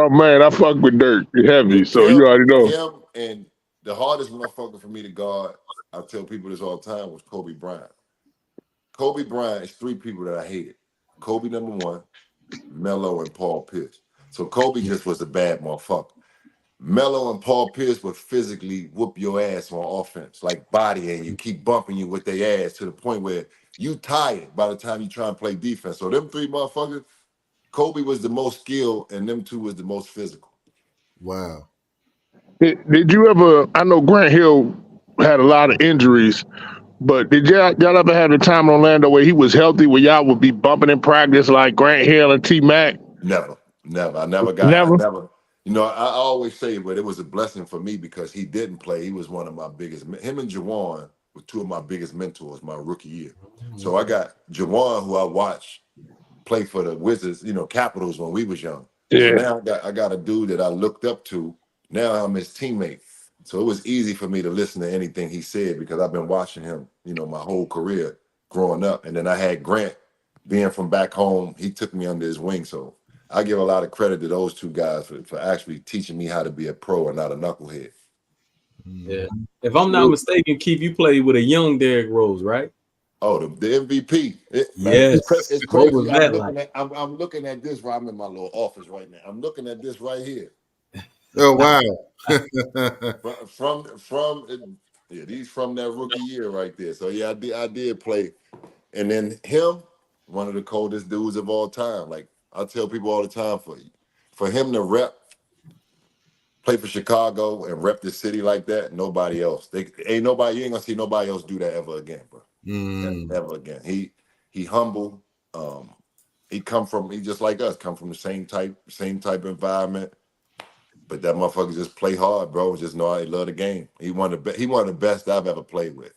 man. I fuck with dirt. He heavy, so you already know. Him and the hardest motherfucker for me to guard, I tell people this all the time, was Kobe Bryant. Kobe Bryant is 3 people that I hated. Kobe number 1, Melo, and Paul Pierce. So Kobe just was a bad motherfucker. Melo and Paul Pierce would physically whoop your ass on offense, like bodying you, keep bumping you with their ass to the point where you tired by the time you try and play defense. So them 3 motherfuckers, Kobe was the most skilled, and them 2 was the most physical. Wow. Did you ever? I know Grant Hill had a lot of injuries, but did y'all ever have a time in Orlando where he was healthy, where y'all would be bumping in practice like Grant Hill and T-Mac? Never. I never. You know, I always say, but it was a blessing for me because he didn't play. He was one of my biggest. Him and Jawan were 2 of my biggest mentors my rookie year. So I got Jawan, who I watched play for the Wizards, Capitals when we was young. Yeah. So now I got a dude that I looked up to. Now I'm his teammate. So it was easy for me to listen to anything he said because I've been watching him, my whole career growing up. And then I had Grant being from back home. He took me under his wing. So I give a lot of credit to those 2 guys for actually teaching me how to be a pro and not a knucklehead. Yeah. If I'm not mistaken, Keith, you played with a young Derrick Rose, right? Oh, the MVP. Yes. It's crazy. I'm looking at this right. I'm in my little office right now. I'm looking at this right here. Oh, wow. These from that rookie year right there. So yeah, I did play. And then him, one of the coldest dudes of all time. Like I tell people all the time, for him to play for Chicago and rep the city like that, nobody else. You ain't gonna see nobody else do that ever again, bro. Ever again. He humble. He just like us, come from the same type environment. But that motherfucker just play hard, bro. Just know he love the game. He one of the best I've ever played with.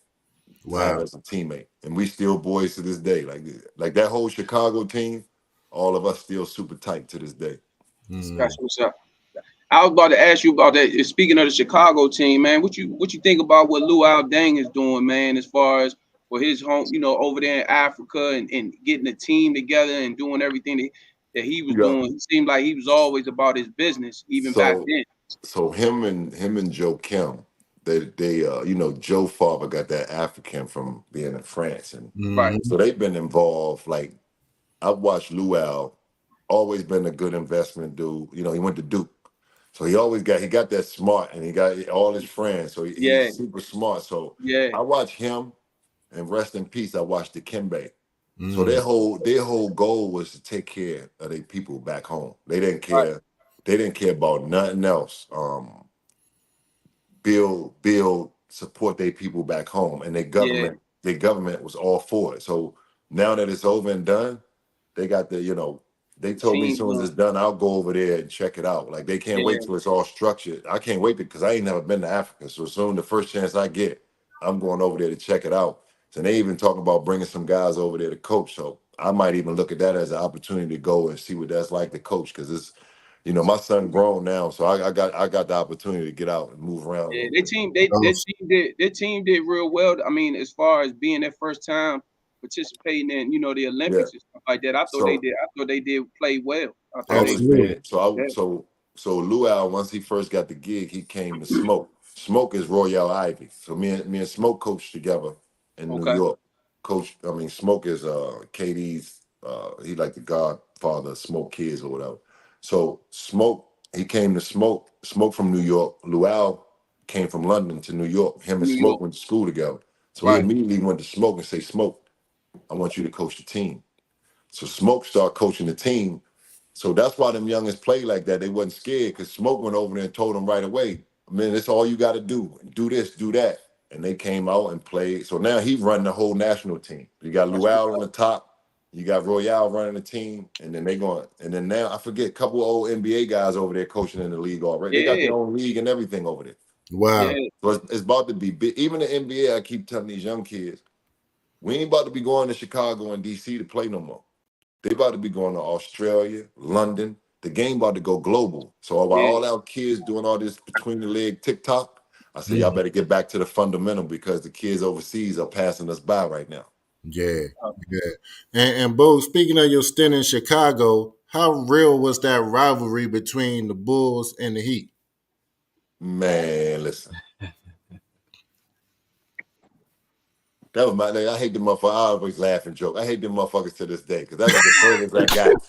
Wow. As a teammate. And we still boys to this day. Like that whole Chicago team, all of us still super tight to this day. That's what's up. I was about to ask you about that. Speaking of the Chicago team, man, what you think about what Luol Deng is doing, man, as far as for his home, over there in Africa and getting the team together and doing everything that he was doing. It seemed like he was always about his business, even back then. So him and Joe Kim, they Joe father got that African from being in France, and so they've been involved. Like I've watched Luol, always been a good investment dude. He went to Duke, so he got that smart, and he got all his friends. So he's super smart. So I watch him, and rest in peace. I watched Dikembe. So their whole goal was to take care of their people back home. They didn't care They didn't care about nothing else. Build, support their people back home, and their government was all for it. So now that it's over and done, they got they told me as soon as it's done, I'll go over there and check it out. Like they can't wait till it's all structured. I can't wait because I ain't never been to Africa. So soon the first chance I get, I'm going over there to check it out. So they even talking about bringing some guys over there to coach. So I might even look at that as an opportunity to go and see what that's like to coach, because it's, my son grown now, so I got the opportunity to get out and move around. Yeah, their team did real well. I mean, as far as being their first time participating in, the Olympics and stuff like that. I thought they did play well. I was there. So Luau, once he first got the gig, he came to Smoke. Smoke is Royale Ivy. So me and Smoke coached together in New York. Smoke is KD's he like the godfather of Smoke kids or whatever. So Smoke, he came to Smoke from New York. Luau came from London to New York. Him and Smoke went to school together. So he immediately went to Smoke and say, Smoke, I want you to coach the team. So Smoke started coaching the team. So that's why them youngins play like that. They wasn't scared, because Smoke went over there and told them right away, man, that's all you got to do. Do this, do that. And they came out and played. So now he run the whole national team. You got Luau on the top. You got Royale running the team. And then and then now, I forget, a couple of old NBA guys over there coaching in the league already. They got their own league and everything over there. Wow. Yeah. So it's about to be big. Even the NBA, I keep telling these young kids, we ain't about to be going to Chicago and DC to play no more. They about to be going to Australia, London. The game about to go global. So while all our kids doing all this between the leg TikTok, I say y'all better get back to the fundamental, because the kids overseas are passing us by right now. Yeah. And Bo, speaking of your stint in Chicago, how real was that rivalry between the Bulls and the Heat? Man, listen. That was I hate the motherfuckers. I always laugh and joke. I hate them motherfuckers to this day, because that was the furthest I got.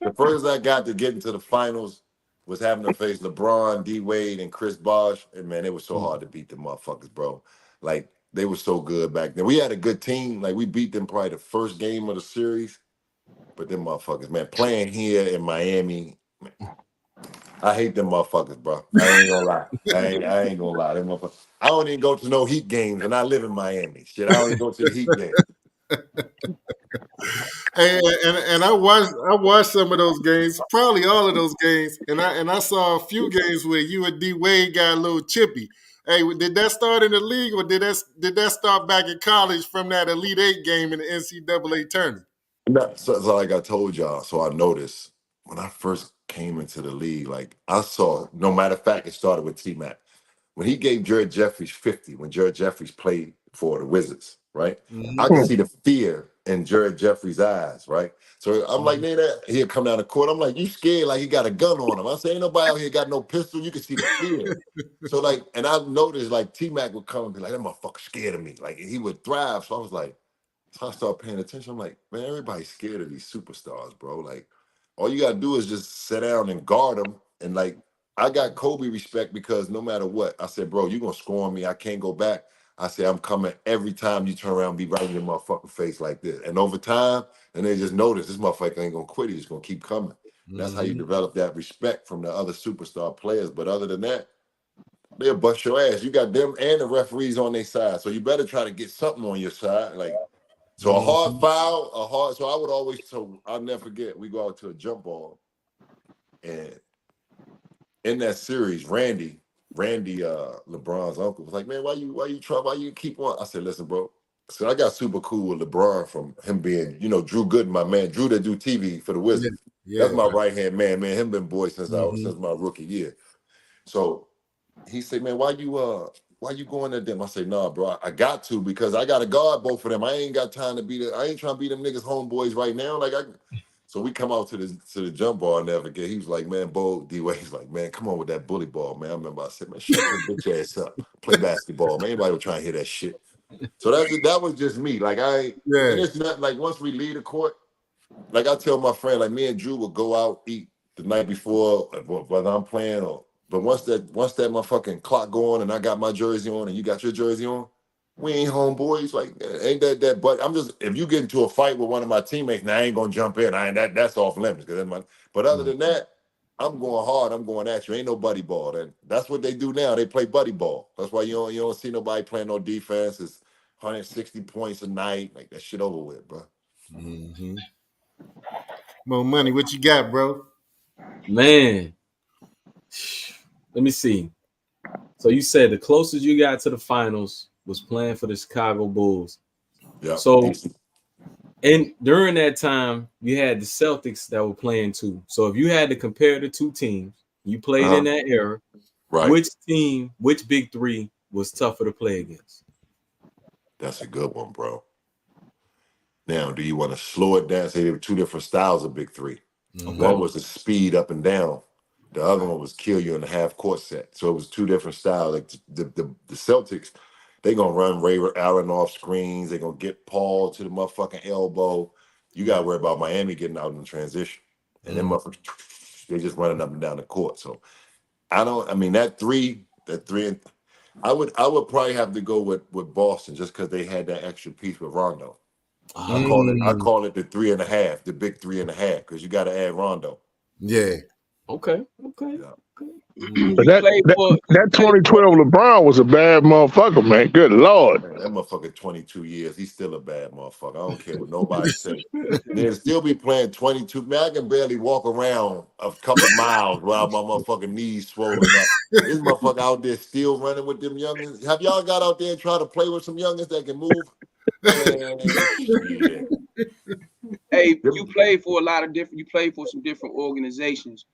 The furthest I got to get into the finals was having to face LeBron, D Wade, and Chris Bosh. And man, it was so hard to beat them motherfuckers, bro. Like, they were so good back then. We had a good team. Like, we beat them probably the first game of the series. But them motherfuckers, man, playing here in Miami, man, I hate them motherfuckers, bro. I ain't gonna lie. I ain't gonna lie. Them motherfuckers. I don't even go to no Heat games, and I live in Miami. Shit, I don't even go to the Heat games. And I watched some of those games, probably all of those games, and I saw a few games where you and D Wade got a little chippy. Hey, did that start in the league, or did that start back in college from that Elite Eight game in the NCAA tournament? No, so like I told y'all, so I noticed when I first came into the league, like I saw, no matter of fact, it started with T-Mac. When he gave Jared Jeffries 50, when Jared Jeffries played for the Wizards, right? I could see the fear in Jared Jeffries' eyes, right? So I'm like, man, he'll come down the court. I'm like, you scared like he got a gun on him. I say, ain't nobody out here got no pistol. You can see the fear. So like, and I noticed like T-Mac would come and be like, that motherfucker scared of me. Like, he would thrive. So I was like, so I started paying attention. I'm like, man, everybody's scared of these superstars, bro. Like, all you gotta do is just sit down and guard them. And like, I got Kobe respect, because no matter what, I said, bro, you're gonna score on me. I can't go back. I said, I'm coming every time you turn around and be right in your motherfucking face like this. And over time, and they just notice this motherfucker ain't gonna quit. He's just gonna keep coming. That's how you develop that respect from the other superstar players. But other than that, they'll bust your ass. You got them and the referees on their side. So you better try to get something on your side. Like, so a hard foul, so I would always, I'll never forget, we go out to a jump ball, and in that series, Randy, LeBron's uncle was like, man, why you keep on? I said, listen, bro. So I got super cool with LeBron from him being, Drew Gooden, my man, Drew that do TV for the Wizards. Yeah. That's my right-hand man, him been boys since my rookie year. So he said, man, why you going at them? I say, nah, bro, I got to, because I got to guard both of them. I ain't got time to I ain't trying to be them niggas homeboys right now. So we come out to the jump ball and never get. He was like, man, Bo, D-Way, he's like, man, come on with that bully ball, man. I remember I said, man, shut your bitch ass up. Play basketball, man. Anybody was trying to hear that shit. So that was just me. Like, and it's not like, once we leave the court, like I tell my friend, like me and Drew would go out, eat the night before, whether I'm playing or, but once that motherfucking clock go on and I got my jersey on and you got your jersey on, we ain't homeboys. Like, ain't that, but I'm just, if you get into a fight with one of my teammates, now I ain't gonna jump in. That's off limits. But other than that, I'm going hard. I'm going at you. Ain't no buddy ball. That's what they do now. They play buddy ball. That's why you don't see nobody playing no defense. It's 160 points a night. Like that shit over with, bro. Mm-hmm. More money. What you got, bro? Man, let me see. So you said the closest you got to the finals was playing for the Chicago Bulls. Yeah. So, and during that time, you had the Celtics that were playing too. So if you had to compare the two teams, you played in that era. Right. Which team, which big three was tougher to play against? That's a good one, bro. Now, do you want to slow it down? Say there were two different styles of big three. Okay. One was the speed up and down. The other one was kill you in the half court set. So it was two different styles. Like the Celtics, they gonna run Ray Allen off screens. They gonna get Paul to the motherfucking elbow. You gotta worry about Miami getting out in the transition. And then motherfuckers, they just running up and down the court. So that three, and I would probably have to go with Boston just because they had that extra piece with Rondo. I call it the 3.5, the big 3.5, because you got to add Rondo. Yeah. Okay. Yeah. But that 2012 LeBron was a bad motherfucker, man. Good Lord. Man, that motherfucker 22 years. He's still a bad motherfucker. I don't care what nobody say. They'll still be playing 22. Man, I can barely walk around a couple miles while my motherfucking knees swollen up. This motherfucker out there still running with them youngins. Have y'all got out there and tried to play with some youngins that can move? Man, shit. Hey, you played for some different organizations,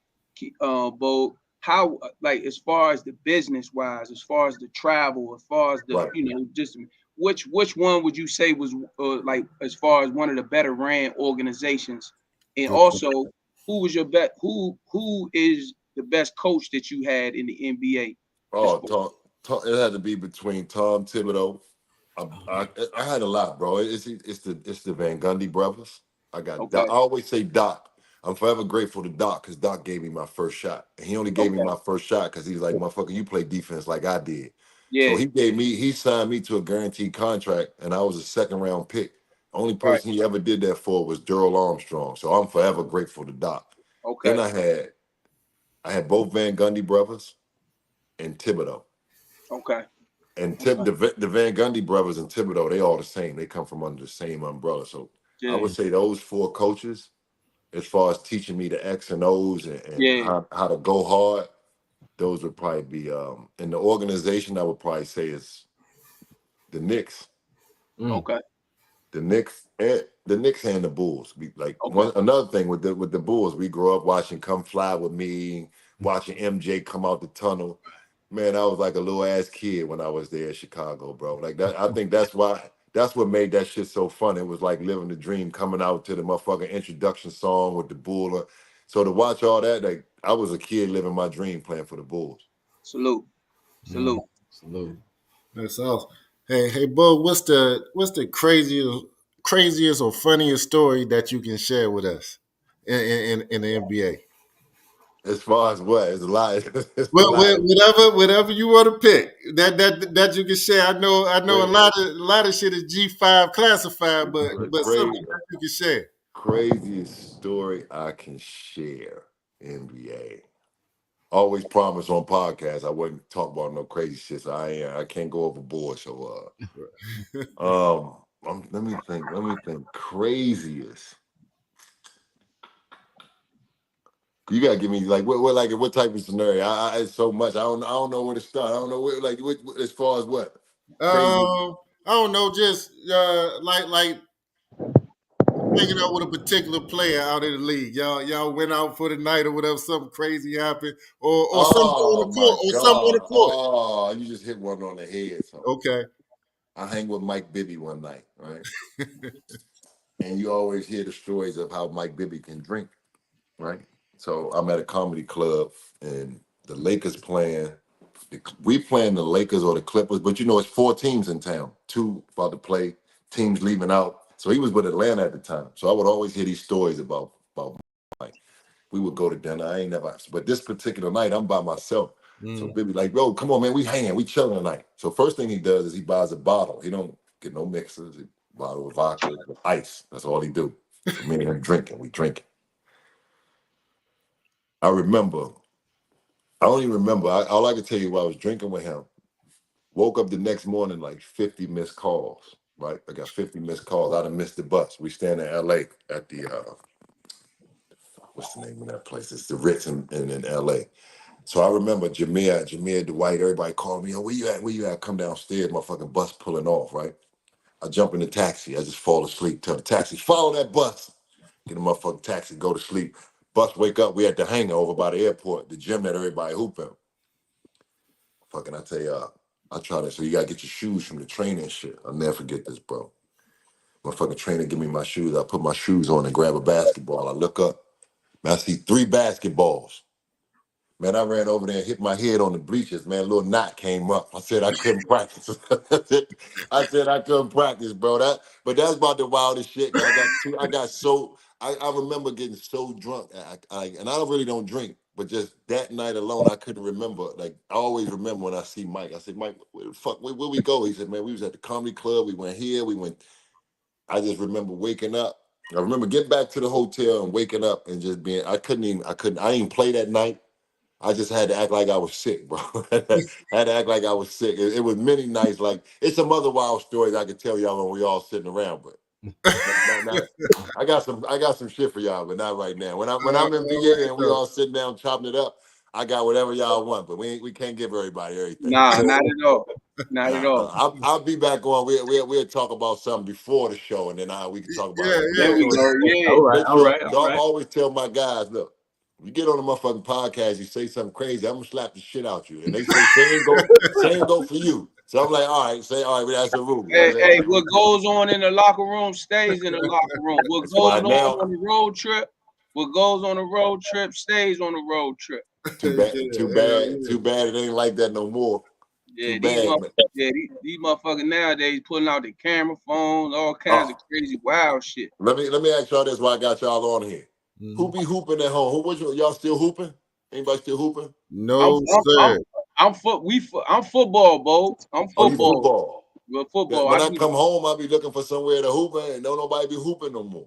Bo. How, like, as far as the business wise, as far as the travel, as far as the, just which one would you say was like, as far as one of the better ran organizations, and also who was your who is the best coach that you had in the NBA? Oh, it had to be between Tom Thibodeau. I had a lot, bro. It's the Van Gundy brothers. I got Doc. I always say Doc. I'm forever grateful to Doc because Doc gave me my first shot. And he only gave me my first shot because he's like, motherfucker, you play defense like I did. Yeah. So he signed me to a guaranteed contract, and I was a second round pick. Only person he ever did that for was Daryl Armstrong. So I'm forever grateful to Doc. Okay. Then I had both Van Gundy brothers and Thibodeau. Okay. And the Van Gundy brothers and Thibodeau, they all the same. They come from under the same umbrella. So I would say those four coaches, as far as teaching me the X and O's and how to go hard, those would probably be in the organization. I would probably say is the Knicks. Okay. The Knicks and the Bulls. Another thing with the Bulls, we grew up watching Come Fly With Me, watching MJ come out the tunnel. Man, I was like a little ass kid when I was there in Chicago, bro. Like that, I think that's what made that shit so fun. It was like living the dream, coming out to the motherfucking introduction song with the Bull. So to watch all that, like I was a kid living my dream playing for the Bulls. Salute. That's awesome. Hey, Bo, what's the craziest or funniest story that you can share with us in the NBA? As far as what? It's a lot. Whatever you want to pick that you can share. I know a lot of shit is G5 classified, but something that you can share. Craziest story I can share, NBA. Always promise on podcasts I wouldn't talk about no crazy shit. So I can't go overboard. So let me think. Craziest. You gotta give me like what type of scenario? It's so much. I don't know where to start. I don't know what as far as what. I don't know. Just like hanging out with a particular player out in the league. Y'all went out for the night or whatever. Something crazy happened, or something on the court, or something on the court. Oh, you just hit one on the head. So. Okay. I hang with Mike Bibby one night, right? And you always hear the stories of how Mike Bibby can drink, right? So I'm at a comedy club and the Lakers playing. We playing the Lakers or the Clippers, but it's 4 teams in town. 2 about to play, teams leaving out. So he was with Atlanta at the time. So I would always hear these stories about Mike. We would go to dinner. But this particular night, I'm by myself. So Bibby like, bro, come on, man, we hanging, we chilling tonight. So first thing he does is he buys a bottle. He don't get no mixers. A bottle of vodka with ice. That's all he do. So me and him drinking. We drinking. I remember. I don't even remember. All I can tell you, while I was drinking with him, woke up the next morning like 50 missed calls. Right, I got 50 missed calls. I'd have missed the bus. We stand in L.A. at the what's the name of that place? It's the Ritz in L.A. So I remember Jameer, Dwight, everybody called me, oh, where you at? Where you at? Come downstairs, my fucking bus pulling off, right? I jump in the taxi, I just fall asleep. Tell the taxi, follow that bus. Get a motherfucking taxi, go to sleep. Bus wake up, we at the hangar over by the airport, the gym that everybody hooping. Fucking, I tell you, I try to, so you gotta get your shoes from the trainer and shit. I'll never forget this, bro. My fucking trainer give me my shoes. I put my shoes on and grab a basketball. I look up, man, I see 3 basketballs. Man, I ran over there and hit my head on the bleachers. Man, a little knot came up. I said I couldn't practice. I said I couldn't practice, bro. But that's about the wildest shit. I remember getting so drunk. And I really don't drink, but just that night alone, I couldn't remember. Like, I always remember when I see Mike. I said, Mike, where the fuck, where we go? He said, man, we was at the comedy club. We went here. I just remember waking up. I remember getting back to the hotel and waking up and just being, I didn't play that night. I just had to act like I was sick, bro. I had to act like I was sick. It was many nights. Like, it's some other wild stories I could tell y'all when we all sitting around, but I got some shit for y'all, but not right now. When I'm in VA and we all sitting down chopping it up, I got whatever y'all want, but we can't give everybody everything. Nah, not at all. Not at all. I'll be back on. We'll talk about something before the show, and then we can talk about it. There we go. Yeah. All right. I always tell my guys, look, you get on the motherfucking podcast, you say something crazy, I'm gonna slap the shit out you. And they say same go for you. So I'm like, all right, that's a rule. Hey, what goes on in the locker room stays in the locker room. What goes on the road trip, what goes on the road trip stays on the road trip. Too bad it ain't like that no more. Yeah, these motherfuckers nowadays pulling out the camera phones, all kinds of crazy wild shit. Let me ask y'all this while I got y'all on here. Who be hooping at home? Y'all still hooping? Anybody still hooping? No, sir. I'm football, Bo. I'm football. Oh, you football. Well, football. When I come home, I'll be looking for somewhere to hoop, and don't nobody be hooping no more.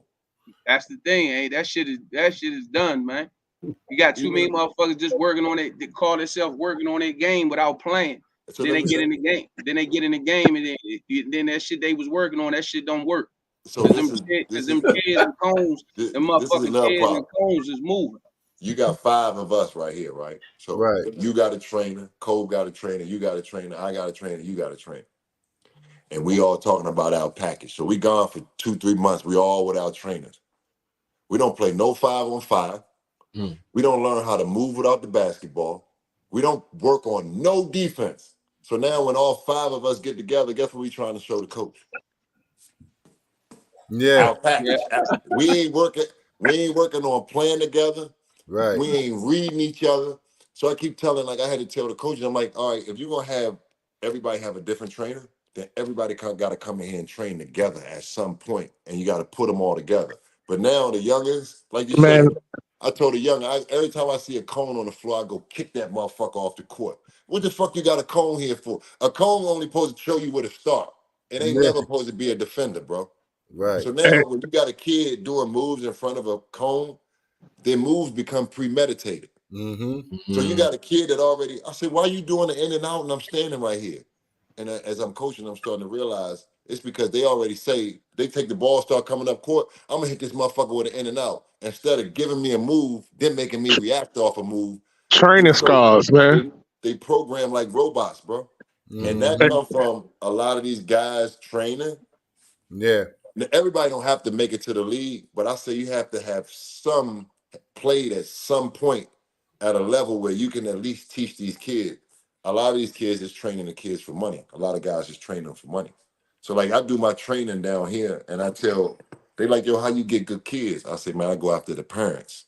That's the thing, that shit is done, man. You got too many motherfuckers just working on it. They call themselves working on their game without playing. So then they get in the game. And then that shit they was working on, that shit don't work. So them kids and cones, the motherfucking kids and cones is moving. You got 5 of us right here, right? So you got a trainer, Cole got a trainer, you got a trainer, I got a trainer, you got a trainer. And we all talking about our package. So we gone for 2-3 months. We all with our trainers. We don't play no 5-on-5. We don't learn how to move without the basketball. We don't work on no defense. So now when all 5 of us get together, guess what we trying to show the coach? Yeah. Our package. We ain't working on playing together. Right. We ain't reading each other. So I keep telling, like I had to tell the coaches, I'm like, all right, if you're going to have everybody have a different trainer, then everybody got to come in here and train together at some point, and you got to put them all together. But now the youngins, like you said, I told the young, every time I see a cone on the floor, I go kick that motherfucker off the court. What the fuck you got a cone here for? A cone only supposed to show you where to start. It ain't never supposed to be a defender, bro. Right. So now when you got a kid doing moves in front of a cone, their moves become premeditated. So you got a kid that already, I said, why are you doing the in and out and I'm standing right here? And as I'm coaching, I'm starting to realize it's because they already say, they take the ball, start coming up court, I'm going to hit this motherfucker with an in and out. Instead of giving me a move, they're making me react off a move. Training scars, man. They program like robots, bro. And that comes from a lot of these guys training. Yeah. Now, everybody don't have to make it to the league, but I say you have to have some played at some point at a level where you can at least teach these kids. A lot of these kids is training the kids for money. A lot of guys just train them for money. So like I do my training down here and I tell, they like, yo, how you get good kids? I say, man, I go after the parents.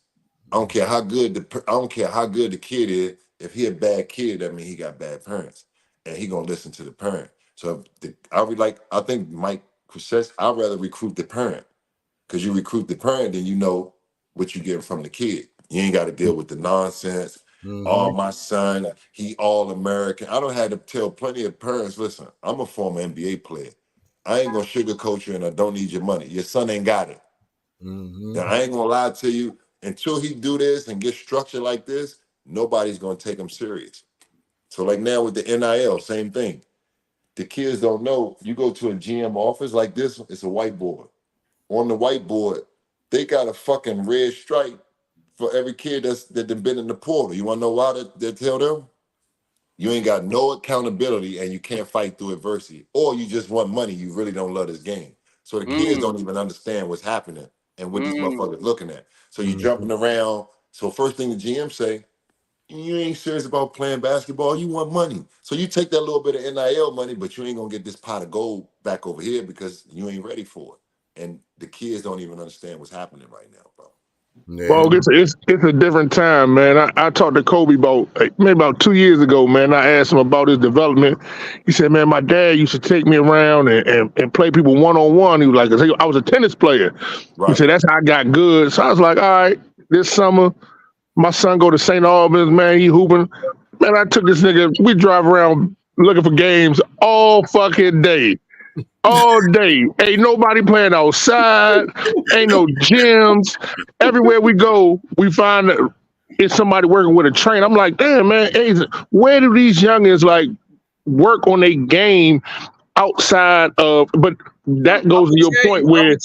I don't care how good the kid is. If he a bad kid, that means he got bad parents. And he gonna listen to the parent. So I think Mike says, I'd rather recruit the parent. Because you recruit the parent, then you know what you get from the kid. You ain't got to deal with the nonsense. Oh, my son, he all-American. I don't have to tell plenty of parents, listen, I'm a former NBA player. I ain't going to sugarcoat you and I don't need your money. Your son ain't got it. Now, I ain't going to lie to you. until he do this and get structured like this, nobody's gonna take him serious. So like now with the NIL, same thing. The kids don't know. You go to a GM office like this, it's a whiteboard. On the whiteboard, they got a fucking red stripe for every kid that done been in the portal. You wanna know why they tell them? You ain't got no accountability and you can't fight through adversity. Or you just want money, you really don't love this game. So the kids don't even understand what's happening and what these motherfuckers looking at. So you jumping around. So first thing the GM say, you ain't serious about playing basketball, you want money. So you take that little bit of NIL money, but you ain't gonna get this pot of gold back over here because you ain't ready for it. And the kids don't even understand what's happening right now, bro. Yeah. Well, it's a different time, man. I talked to Kobe maybe about 2 years ago, man. I asked him about his development. He said, man, my dad used to take me around and play people one-on-one. He was like, I was a tennis player. He Right. said, that's how I got good. So I was like, all right, this summer, my son go to St. Albans, man, he hooping. Man, I took this nigga, we drive around looking for games all fucking day. All day. Ain't nobody playing outside. Ain't no gyms. Everywhere we go, we find that it's somebody working with a train. I'm like, damn, man, where do these youngins like work on their game outside of? But that goes to your point where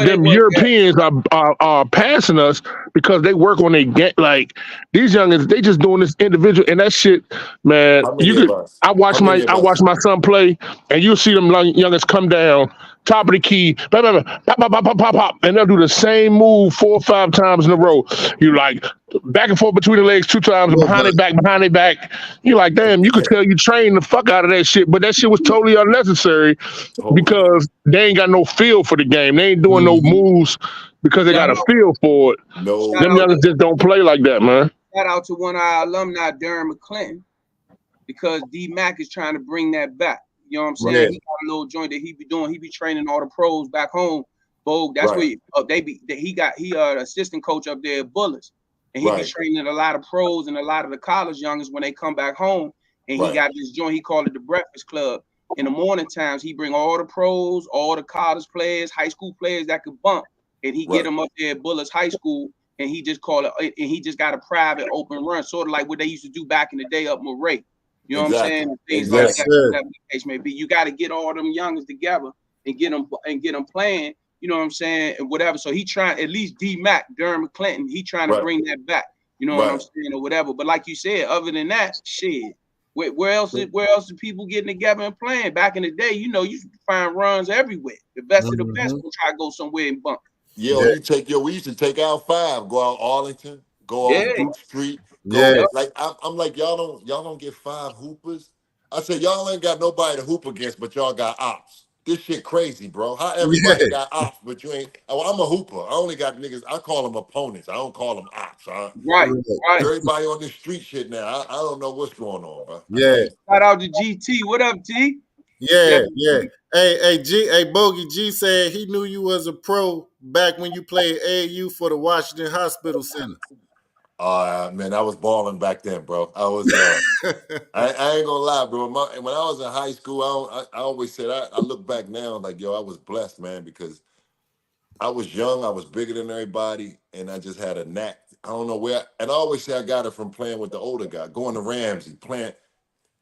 them Europeans are passing us because they work on their game. Like these youngins, they just doing this individual and that shit, man. How many of us? I watch my son play, and you see them youngins come down top of the key, pop, pop, pop, pop, pop, and they'll do the same move 4 or 5 times in a row. You like back and forth between the legs 2 times, behind their back. You're like, damn, you could tell you trained the fuck out of that shit, but that shit was totally unnecessary because they ain't got no feel for the game. They ain't doing no moves because they got a feel for it. No. Them youngins just don't play like that, man. Shout out to one of our alumni, Darren McClinton, because D Mac is trying to bring that back. You know what I'm saying? Yeah. He got a little joint that he be doing. He be training all the pros back home. Bogue, that's where he assistant coach up there at Bullets. And he be training a lot of pros and a lot of the college youngers when they come back home. And he got this joint, he called it the Breakfast Club. In the morning times, he bring all the pros, all the college players, high school players that could bump. And he get them up there at Bullets High School. And he just call it, and he just got a private open run, sort of like what they used to do back in the day up Murray. You know what I'm saying? Things like that, whatever the case may be. You got to get all them youngers together and get them playing. You know what I'm saying? And whatever. So he trying, at least D Mac, Darren McClinton, he trying to bring that back. You know what I'm saying, or whatever. But like you said, other than that, shit. Where else are people getting together and playing? Back in the day, you know, you find runs everywhere. The best of the best will try to go somewhere and bump. Yeah, we used to take out 5, go out Arlington, go out Duke Street, go like I'm like, y'all don't get 5 hoopers. I said, y'all ain't got nobody to hoop against, but y'all got ops. This shit crazy, bro. How everybody got ops, but you ain't. I'm a hooper. I only got niggas. I call them opponents. I don't call them ops. Right. Everybody on this street shit now. I don't know what's going on, bro. Yeah. Shout out to GT. What up, T? Yeah. Hey, Bogey G said he knew you was a pro back when you played AAU for the Washington Hospital Center. Man, I was balling back then, bro. I was. I ain't gonna lie, bro. When I was in high school, I always said I look back now like, yo, I was blessed, man, because I was young, I was bigger than everybody, and I just had a knack. I don't know where, and I always say I got it from playing with the older guy, going to Ramsey, playing.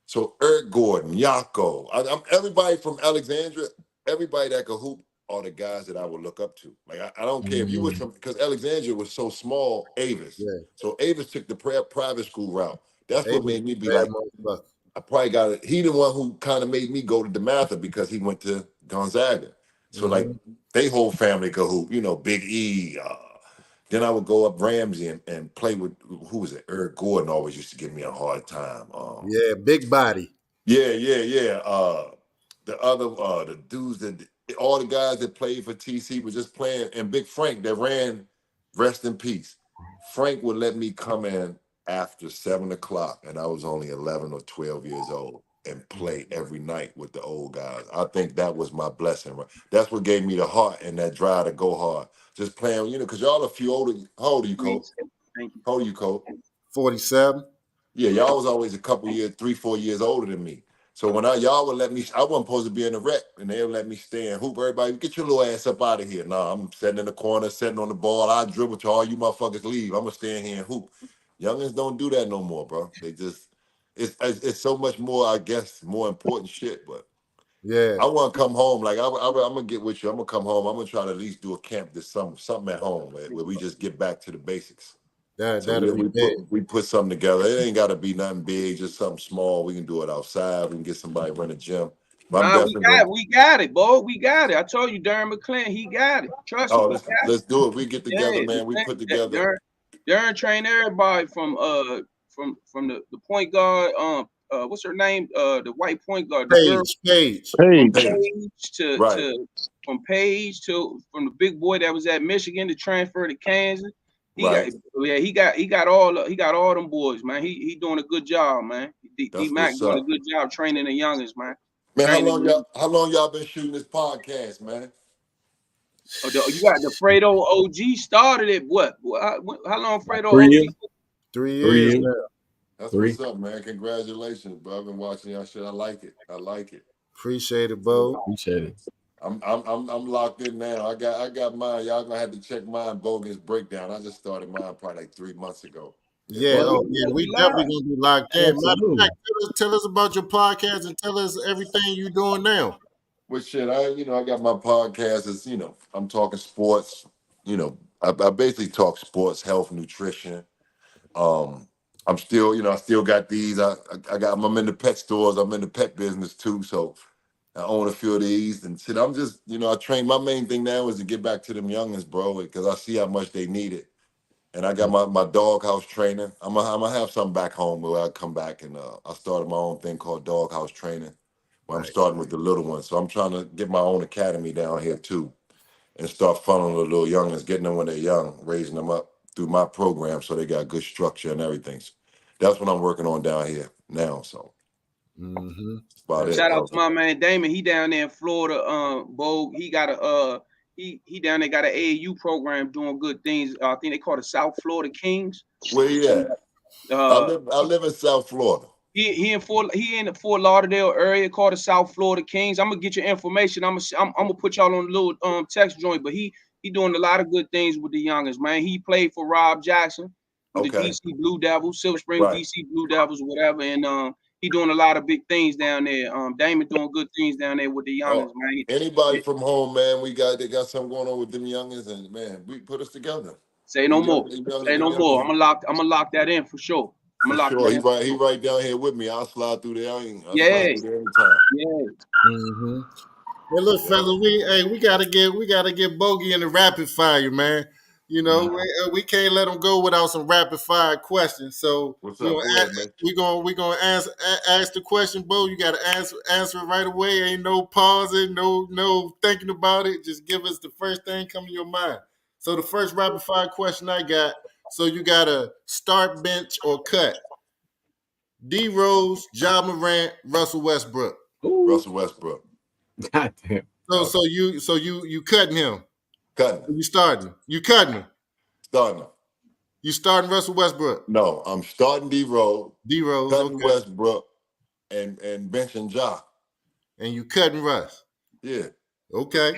So Eric Gordon, Yako, I'm everybody from Alexandria, everybody that could hoop are the guys that I would look up to. Like I don't care if you was from, because Alexandria was so small, Avis. Yeah. So Avis took the private school route. That's what made me be like, I probably got it. He the one who kind of made me go to DeMatha because he went to Gonzaga. So like they whole family could hoop, you know, Big E. Then I would go up Ramsey and play with, who was it? Eric Gordon always used to give me a hard time. Big body. Yeah. The other, the dudes that, all the guys that played for TC were just playing, and Big Frank that ran, rest in peace. Frank would let me come in after 7 o'clock, and I was only 11 or 12 years old, and play every night with the old guys. I think that was my blessing. That's what gave me the heart and that drive to go hard. Just playing, you know, because y'all a few older. How old are you, Cole? How old are you, Cole? 47. Yeah, y'all was always a couple years, 3-4 years older than me. So when y'all would let me, I wasn't supposed to be in the rec, and they would let me stay and hoop. Everybody, get your little ass up out of here. Nah, I'm sitting in the corner, sitting on the ball. I dribble till all you motherfuckers leave. I'm gonna stay in here and hoop. Youngins don't do that no more, bro. They just, it's so much more, I guess, more important shit. But Yeah, I want to come home. Like I'm gonna get with you. I'm gonna come home. I'm gonna try to at least do a camp, this something at home where we just get back to the basics. So that'll be big. we put something together. It ain't got to be nothing big, just something small. We can do it outside. We can get somebody run a gym. But I'm Nah, definitely gonna. we got it, boy. We got it. I told you, Darren McClin, he got it. Trust me, Oh, we got it. let's do it. We get together, Yeah, man. We put together. Darren trained everybody from the point guard. What's her name? The white point guard, the girl Page. from Page. Page Right. from the big boy that was at Michigan to transfer to Kansas. He Right. got all them boys, man. He doing a good job, man. D That's Mac what's doing a up. good job training the youngest, man. Man, how Training. long y'all been shooting this podcast, man? You got the Fredo OG started it. What? How long Fredo 3 OG? years. 3 3 years years. now. That's 3. what's up, man. Congratulations, bro. I've been watching y'all shit. I like it. I like it. Appreciate it, Bo. Appreciate it. I'm locked in now. I got mine. Y'all gonna have to check mine. Bogans breakdown. I just started mine probably like 3 months ago. Yeah, Well, we definitely gonna be locked in. Matter of Absolutely. fact, tell us about your podcast and tell us everything you doing now. Well, shit, I got my podcast. It's I'm talking sports. I basically talk sports, health, nutrition. I'm still, I still got these. I'm in the pet stores. I'm in the pet business too. So I own a few of these and shit. I'm just, I train. My main thing now is to get back to them youngins, bro, because I see how much they need it. And I got my doghouse training. I'm gonna have something back home where I come back and I started my own thing called doghouse training, where I'm Right. starting with the little ones. So I'm trying to get my own academy down here too, and start funneling the little youngins, getting them when they're young, raising them up through my program so they got good structure and everything. So that's what I'm working on down here now. So Mm-hmm. that's about it, shout out bro. to my man Damon. He down there in Florida. Bo, he got a he down there got an AAU program doing good things. I think they call it South Florida Kings. Where you at? I Uh, live in South Florida. he in the Fort Lauderdale area called the South Florida Kings. I'm gonna get your information. I'm gonna put y'all on a little text joint. But he doing a lot of good things with the youngest, man. He played for Rob Jackson with the Okay. DC Blue Devils, Silver Spring Right. DC Blue Devils, whatever. And he doing a lot of big things down there. Damon doing good things down there with the youngest, man. Anybody from home, man, they got something going on with them youngins, and man, we put us together. Say no Them more. young- Say them no more. youngins- I'm gonna lock that in for sure. I'm For gonna lock sure. that in. He right down here with me. I'll slide through there. I'll Yeah, slide through there anytime. yeah. Mm-hmm. Well, look, fellas, we gotta get Bogey in the rapid fire, man. We can't let him go without some rapid fire questions. So What's up? Go ahead, man. we gonna ask the question, Bo. You gotta answer it right away. Ain't no pausing, no thinking about it. Just give us the first thing come to your mind. So the first rapid fire question I got. So you gotta start, bench, or cut. D Rose, Ja Morant, Russell Westbrook. Ooh. Russell Westbrook. God damn. So you cutting him. Cutting. You starting. You cutting him. Starting. You starting Russell Westbrook. No, I'm starting D Rose, D Rose, cutting okay. Westbrook, and benching Ja. And you cutting Russ. Yeah. Okay.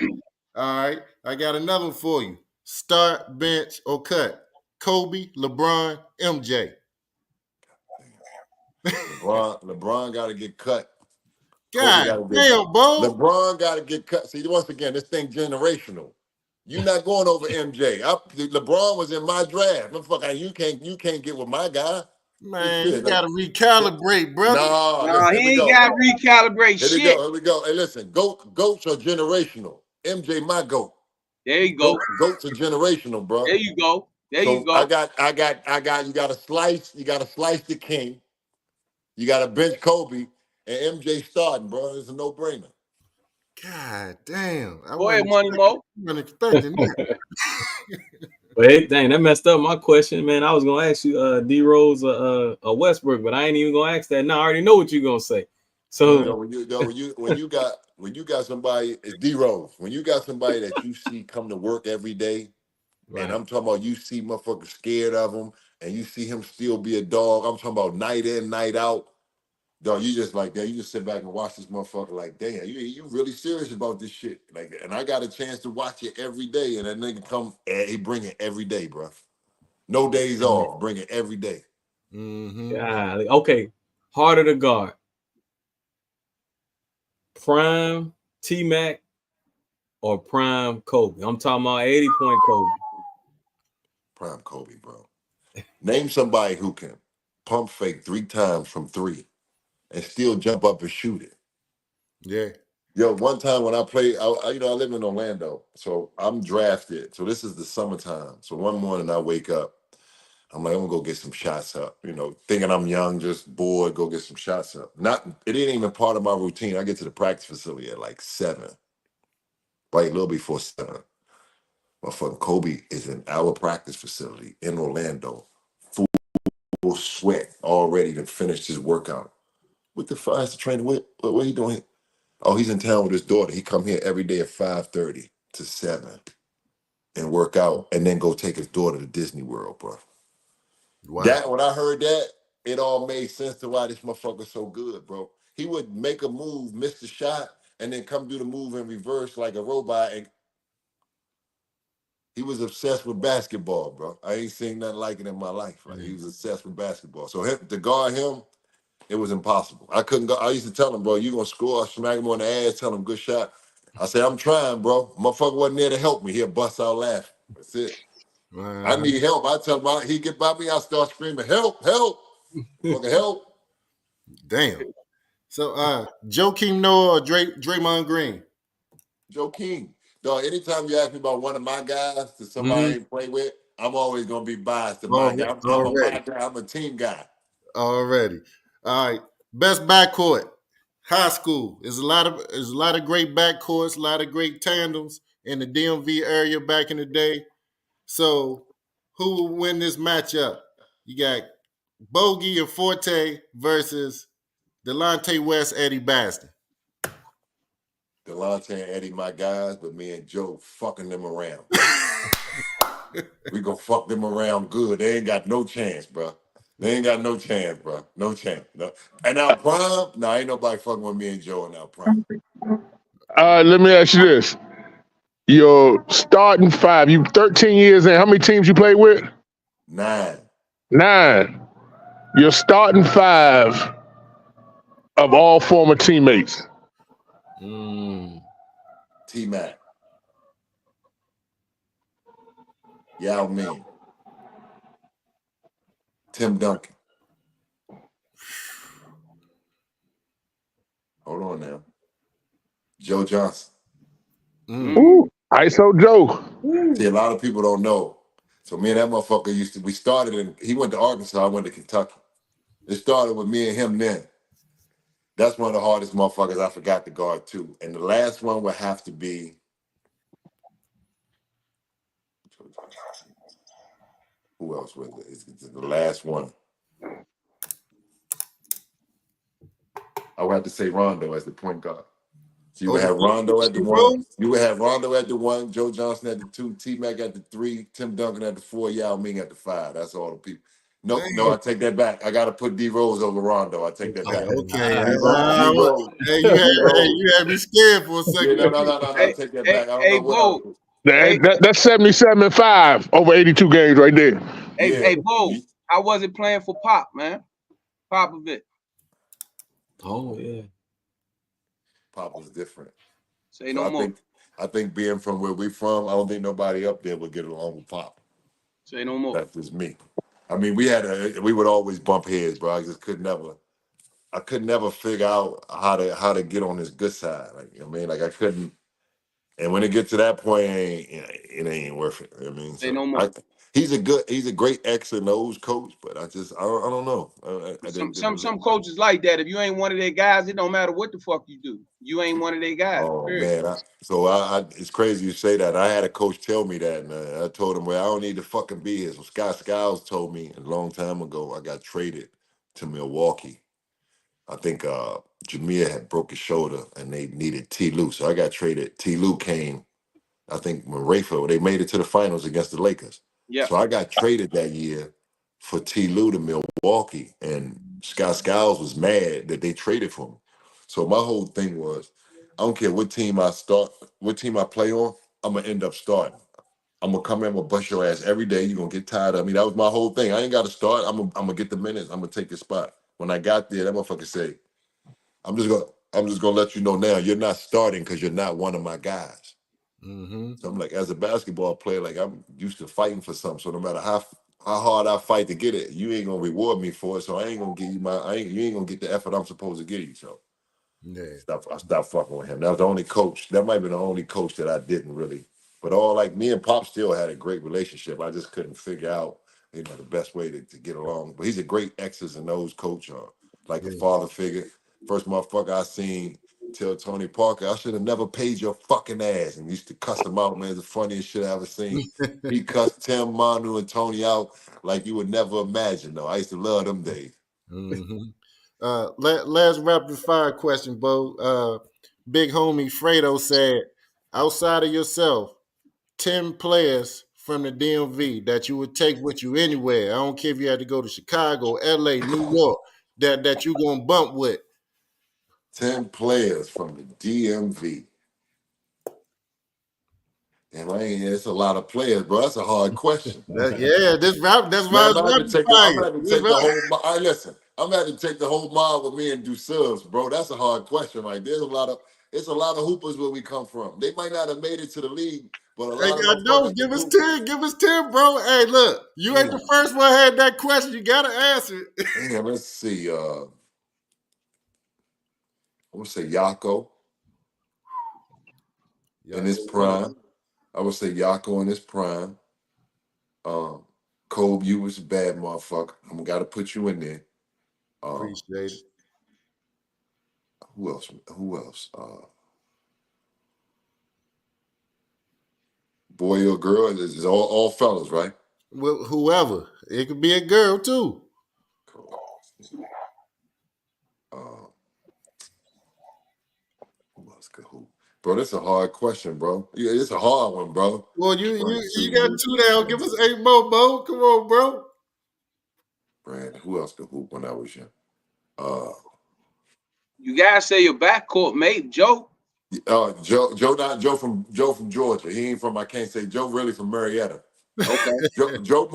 All right. I got another one for you. Start, bench, or cut. Kobe, LeBron, MJ. LeBron got to get cut. God damn, Bo. LeBron got to get cut. See, once again, this thing generational. You're not going over MJ. LeBron was in my draft. Motherfucker, you can't get with my guy. Man, you got to recalibrate, brother. Nah, he ain't got to recalibrate shit. Here we go. Hey, listen, goats are generational. MJ, my goat. There you go. Goats are generational, bro. There you go. You go. I got. You got to slice the king. You got to bench Kobe and MJ starting, bro. It's a no-brainer. God damn. Go ahead, Money Mo. I'm expecting that. But hey, dang, that messed up my question, man. I was gonna ask you, D Rose, Westbrook, but I ain't even gonna ask that. Now I already know what you're gonna say. So when you got somebody, it's D Rose. When you got somebody that you see come to work every day, right. and I'm talking about you see motherfuckers scared of him, and you see him still be a dog. I'm talking about night in, night out. Dog, you just like that. You just sit back and watch this motherfucker like, damn, you really serious about this shit. Like, and I got a chance to watch it every day, and that nigga come, and he bring it every day, bro. No days off, bring it every day. Yeah. Okay. Harder to guard. Prime T-Mac or prime Kobe? I'm talking about 80-point Kobe. Prime Kobe, bro. Name somebody who can pump fake 3 times from 3 and still jump up and shoot it. Yeah. Yo, one time when I played, I live in Orlando, so I'm drafted. So this is the summertime. So one morning I wake up, I'm like, I'm gonna go get some shots up. Thinking I'm young, just bored, go get some shots up. It ain't even part of my routine. I get to the practice facility at like 7, right, a little before 7. Motherfucking Kobe is in our practice facility in Orlando, full sweat, all ready to finish his workout. What the fuck is the trainer? What he doing? Oh, he's in town with his daughter. He come here every day at 5:30 to 7 and work out, and then go take his daughter to Disney World, bro. Wow. When I heard that, it all made sense to why this motherfucker's so good, bro. He would make a move, miss the shot, and then come do the move in reverse like a robot. And he was obsessed with basketball, bro. I ain't seen nothing like it in my life. Like, he was obsessed with basketball. So to guard him, it was impossible. I couldn't go. I used to tell him, bro, you gonna score, smack him on the ass, tell him good shot. I said, I'm trying, bro. Motherfucker wasn't there to help me. He'll bust out laughing. That's it. I need help. I tell him, he get by me, I start screaming, help, help. Fucking help. Damn. So Joakim Noah or Draymond Green? Joakim. Dog, anytime you ask me about one of my guys that somebody ain't play with, I'm always gonna be biased to my guy. I'm a my guy, I'm a team guy. Already. All right. Best backcourt. High school. There's a lot of great backcourts, a lot of great tandems in the DMV area back in the day. So who will win this matchup? You got Bogey and Forte versus Delonte West, Eddie Baston. Delonte and Eddie, my guys, but me and Joe fucking them around. We gonna fuck them around good. They ain't got no chance, bro. They ain't got no chance, bro. No chance. No. And now prime, ain't nobody fucking with me and Joe in our prime. Let me ask you this. Your starting 5, you 13 years in, how many teams you played with? 9. Your starting 5 of all former teammates. T-Mac. Yao Ming. Tim Duncan. Hold on now. Joe Johnson. Ooh, ISO Joe. See, a lot of people don't know. So me and that motherfucker we started he went to Arkansas, I went to Kentucky. It started with me and him then. That's one of the hardest motherfuckers I forgot to guard too. And the last one would have to be who else was it? It's the last one. I would have to say Rondo as the point guard. So you would have Rondo at the 1. You would have Rondo at the 1, Joe Johnson at the 2, T-Mac at the 3, Tim Duncan at the 4, Yao Ming at the 5. That's all the people. No, I take that back. I got to put D Rose over Rondo. I take that back. Okay. D-Rose. You had me scared for a second. Yeah, no. I take that back. I don't know what else. That's 77-5 over 82 games right there. Hey, Bo, I wasn't playing for Pop, man. Popovich. Oh, yeah. Pop was different. Say no more. I think being from where we from, I don't think nobody up there would get along with Pop. Say no more. That's just me. I mean, we would always bump heads, bro. I just could never figure out how to get on his good side. Like, I mean, like I couldn't. And when it gets to that point, it ain't worth it. I mean, say no more. He's a great X and O's coach, but I don't know. Some coaches like that. If you ain't one of their guys, it don't matter what the fuck you do. You ain't one of their guys. Oh man, it's crazy you say that. I had a coach tell me that, and I told him, well, I don't need to fucking be here. So Scott Skiles told me a long time ago I got traded to Milwaukee. I think Jameer had broke his shoulder and they needed T. Lue, so I got traded. T. Lue came. I think when they made it to the finals against the Lakers. Yeah. So I got traded that year for T. Lue to Milwaukee, and Scott Skiles was mad that they traded for me. So my whole thing was, I don't care what team I play on, I'm gonna end up starting. I'm gonna come in, I'm gonna bust your ass every day. You're gonna get tired of me. That was my whole thing. I ain't gotta start. I'm gonna get the minutes. I'm gonna take the spot. When I got there, that motherfucker said, I'm just gonna let you know now, you're not starting because you're not one of my guys. Mm-hmm. So I'm like, as a basketball player, like I'm used to fighting for something. So no matter how hard I fight to get it, you ain't gonna reward me for it. So I ain't gonna give you you ain't gonna get the effort I'm supposed to give you. So Yeah. I stopped fucking with him. That was the only coach. That might have been the only coach that I didn't really. But all like me and Pop still had a great relationship. I just couldn't figure out, the best way to get along. But he's a great X's and O's coach, like a Yeah. father figure. First motherfucker I seen tell Tony Parker, I should have never paid your fucking ass. And used to cuss him out, man. It's the funniest shit I ever seen. He cussed Tim, Manu, and Tony out like you would never imagine, though. I used to love them days. Mm-hmm. Last rapid fire question, Bo. Big homie Fredo said, outside of yourself, 10 players from the DMV that you would take with you anywhere. I don't care if you had to go to Chicago, LA, New York, that you gonna bump with. 10 players from the DMV. And it's a lot of players, bro. That's a hard question. That's why Man, it's rapid fire. I'm gonna have to take the whole. Listen, I'm gonna have to take the whole mob with me and do subs, bro. That's a hard question. Like, it's a lot of hoopers where we come from. They might not have made it to the league, but a Hey, lot of I know. motherfuckers can Give us hoop. 10. Give us 10, bro. Hey, look, you ain't the first one had that question. You gotta answer it. Damn, let's see. I'm gonna say Yako in his prime. I would say Yako in his prime. Kobe, you was a bad motherfucker. I'm gotta put you in there. Appreciate it. Who else? Who else? Boy or girl? This is all fellas, right? Well, whoever. It could be a girl too. Who else could hoop? Bro, that's a hard question, bro. Yeah, it's a hard one, bro. Well, you One, got two, two now. Give us 8 more, Bo. Come on, bro. Brandon. Who else could hoop when I was young? You guys say your backcourt mate, Joe. Joe from Georgia. He ain't from. I can't say Joe. Really from Marietta. Okay. Joe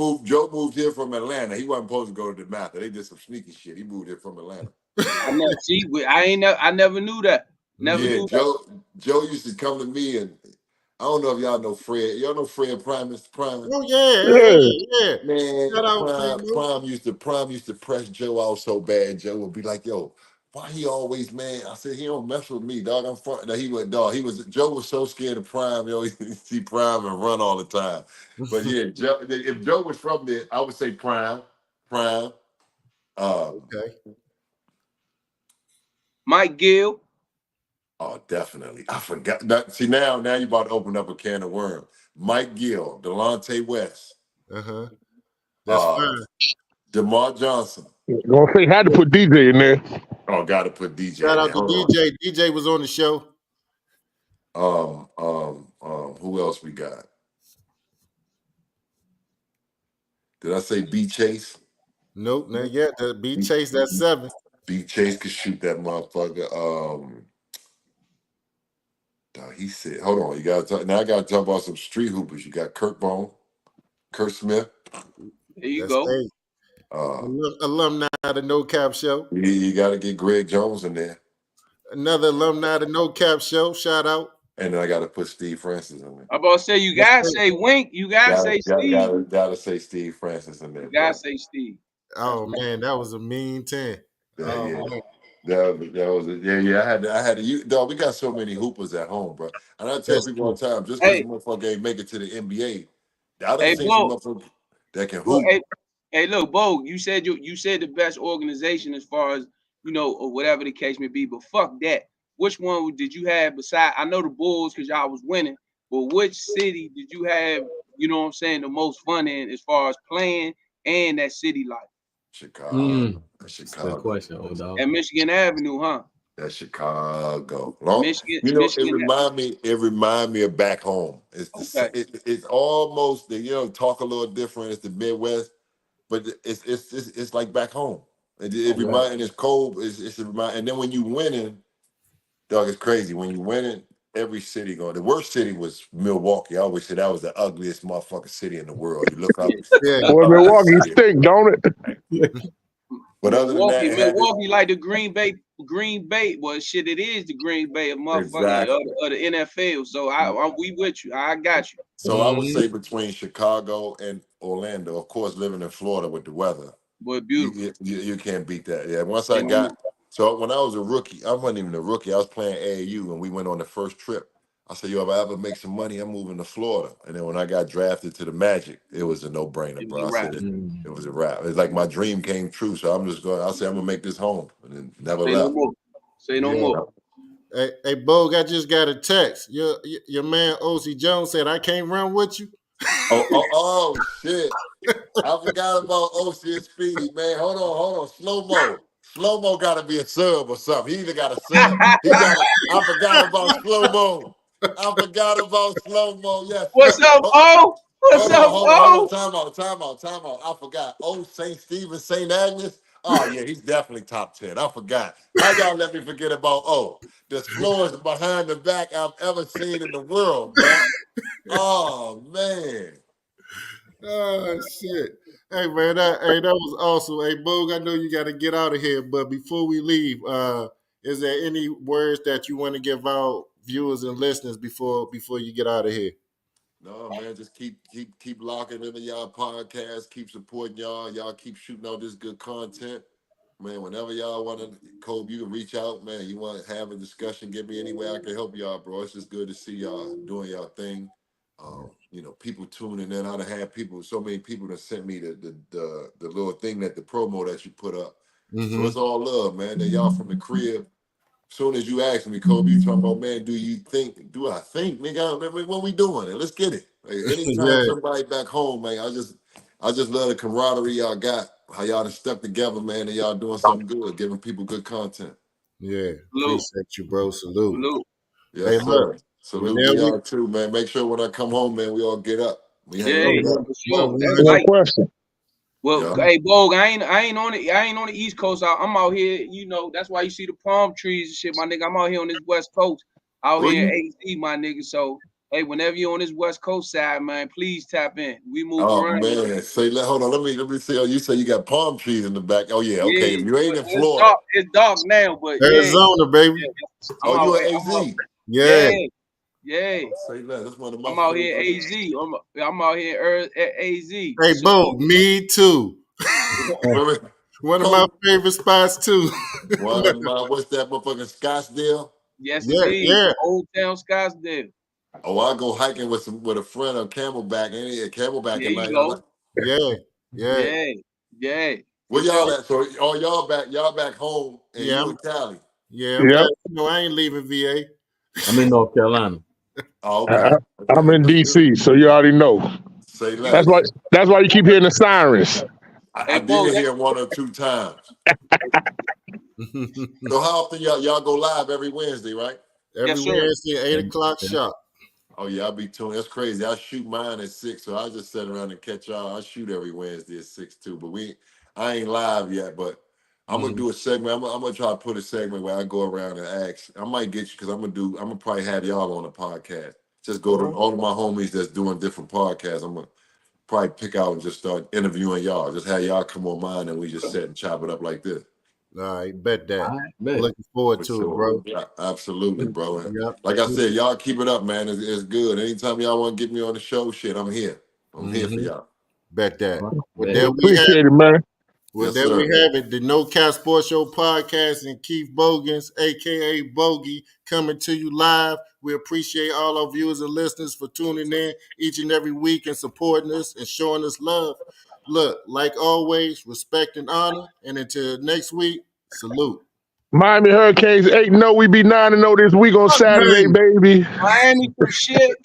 moved here from Atlanta. He wasn't supposed to go to the Mather. They did some sneaky shit. He moved here from Atlanta. I never knew that. Never Yeah, knew that. Joe used to come to me, and I don't know if y'all know Fred. Y'all know Fred Prime, Mr. Prime? Oh yeah, Yeah. yeah. Man, Shout out, Primo. Prime used to press Joe out so bad. Joe would be like, "Yo, why he always man?" I said, "He don't mess with me, dog. I'm front." No, he went, dog. Joe was so scared of Prime. Yo, he see Prime and run all the time. But yeah, Joe, if Joe was from there, I would say Prime. Okay. Mike Gill. Oh, definitely. I forgot. See, now you about to open up a can of worms. Mike Gill, Delonte West, Uh-huh. That's uh, fine. DeMar Johnson. Gonna say had to put DJ in there. Oh, got to put DJ Shout in out there. to Hold DJ. DJ was on the show. on. Who else we got? Did I say B Chase? Nope, not yet. B Chase, that's 7. B Chase could shoot that motherfucker. He said, hold on, now I gotta talk about some street hoopers. You got Kurt Bone, Kurt Smith. There you That's go. 8. Alumni of the No Cap Show. You gotta get Greg Jones in there. Another alumni of the No Cap Show. Shout out. And then I gotta put Steve Francis in there. I'm about to say you guys say Wink. You guys say Steve. Gotta say Steve Francis in there. You guys say Steve. Oh man, that was a mean 10. Oh man. That was it. Yeah. I had to. Dog, we got so many hoopers at home, bro. And I tell That's people all true. the time, just because Hey, a motherfucker ain't make it to the NBA, I done hey, seen some Bo. motherfuckers that can Well, hoop. hey, look, Bo. You said the best organization as far as or whatever the case may be. But fuck that. Which one did you have beside? I know the Bulls because y'all was winning. But which city did you have? You know what I'm saying? The most fun in as far as playing and that city life. Chicago. That's a good Chicago. question, old dog. At Michigan Avenue, huh? That's Chicago. Michigan. It remind me of back home. Okay. It's almost talk a little different. It's the Midwest, but it's like back home. It remind, and it's cold. It's a remind. And then when you winning, dog, it's crazy. When you winning, every city going. The worst city was Milwaukee. I always say that was the ugliest motherfucking city in the world. You look up. Boy, Milwaukee stink, don't it? But other than that, Milwaukee like the Green Bay. Well, shit, it is the Green Bay of motherfucking of the NFL. So we with you. I got you. So I would say between Chicago and Orlando, of course, living in Florida with the weather, boy, beautiful. You can't beat that. Yeah. Once I got when I was a rookie, I wasn't even a rookie. I was playing AAU, and we went on the first trip. I said, "Yo, if I ever make some money, I'm moving to Florida." And then when I got drafted to the Magic, it was a no-brainer, bro. I said it was a wrap. It's like my dream came true. So I'm just going. I said I'm gonna make this home, and then never left. Say no more. Hey, Bog, I just got a text. Your man O.C. Jones said I can't run with you. Oh shit! I forgot about O.C. and Speedy, man. Hold on. Slow mo got to be a sub or something. He either got a sub. I forgot about slow mo. Yes. What's up, O? What's up, O? Time out. I forgot. St. Stephen, St. Agnes. Oh yeah, he's definitely top 10. I forgot. How y'all let me forget about O? The slowest behind the back I've ever seen in the world, man. Oh man. Oh shit. Hey man, that was awesome. Hey Boog, I know you gotta get out of here, but before we leave, is there any words that you want to give out viewers and listeners before you get out of here? No, man, just keep locking into y'all podcast, keep supporting y'all. Y'all keep shooting out this good content. Man, whenever y'all want to, Kobe, you can reach out, man. You want to have a discussion, get me any way I can help y'all, bro. It's just good to see y'all doing y'all thing. People tuning in. I've had so many people that sent me the little thing the promo that you put up. Mm-hmm. So it's all love, man. That y'all from the crib. As soon as you ask me, Kobe, you talking about, man, do I think, nigga, what we doing? Let's get it. Like, anytime somebody back home, man, I just love the camaraderie y'all got, how y'all done stuck together, man, and y'all doing something good, giving people good content. Yeah, appreciate you, bro. Salute. Yes, hey, sir. Salute to y'all too, man. Make sure when I come home, man, we all get up. No question. Well, hey, Bog, I ain't on the East Coast. I'm out here, that's why you see the palm trees and shit, my nigga. I'm out here on this West Coast, out here in AZ, my nigga. So, hey, whenever you're on this West Coast side, man, please tap in. We move around. Oh, man. Hold on. Let me see. Oh, you say you got palm trees in the back. Oh, yeah. Okay. If you ain't in Florida. It's dark now, but Arizona, baby. You in AZ? Yeah. Say less. That's one of my I'm out here AZ. I'm out here at AZ. Hey, Bo, me too. One of my favorite spots too. One of my, what's that motherfucking Scottsdale? Yes, indeed. Yeah. Old Town Scottsdale. Oh, I go hiking with a friend on Camelback. Ain't it? Camelback at night. Yeah. Where y'all at? So y'all back home and you in Cali. Yeah, I ain't leaving VA. I'm in North Carolina. Oh, okay. I'm in DC, so you already know. Say less. That's why you keep hearing the sirens. I did hear 1 or 2 times. So how often y'all go live every Wednesday, right? Every Wednesday, 8 o'clock sharp. Oh yeah, I'll be tuned. That's crazy. I shoot mine at 6, so I just sit around and catch y'all. I shoot every Wednesday at 6 too, but I ain't live yet. But I'm gonna do a segment. I'm gonna try to put a segment where I go around and ask. I might get you because I'm gonna probably have y'all on a podcast. Just go to all of my homies that's doing different podcasts. I'm gonna probably pick out and just start interviewing y'all. Just have y'all come on mine and we just sit and chop it up like this. All right, bet that. Looking forward to it, bro. Yeah, absolutely, bro. Yep. Like I said, y'all keep it up, man. It's good. Anytime y'all want to get me on the show, shit, I'm here. I'm here for y'all. Bet that. Appreciate it, man. Well, there we have it. The No Cap Sports Show podcast and Keith Bogans, a.k.a. Bogey, coming to you live. We appreciate all our viewers and listeners for tuning in each and every week and supporting us and showing us love. Look, like always, respect and honor. And until next week, salute. Miami Hurricanes 8-0. We be 9-0 this week on Saturday, baby. Miami some shit.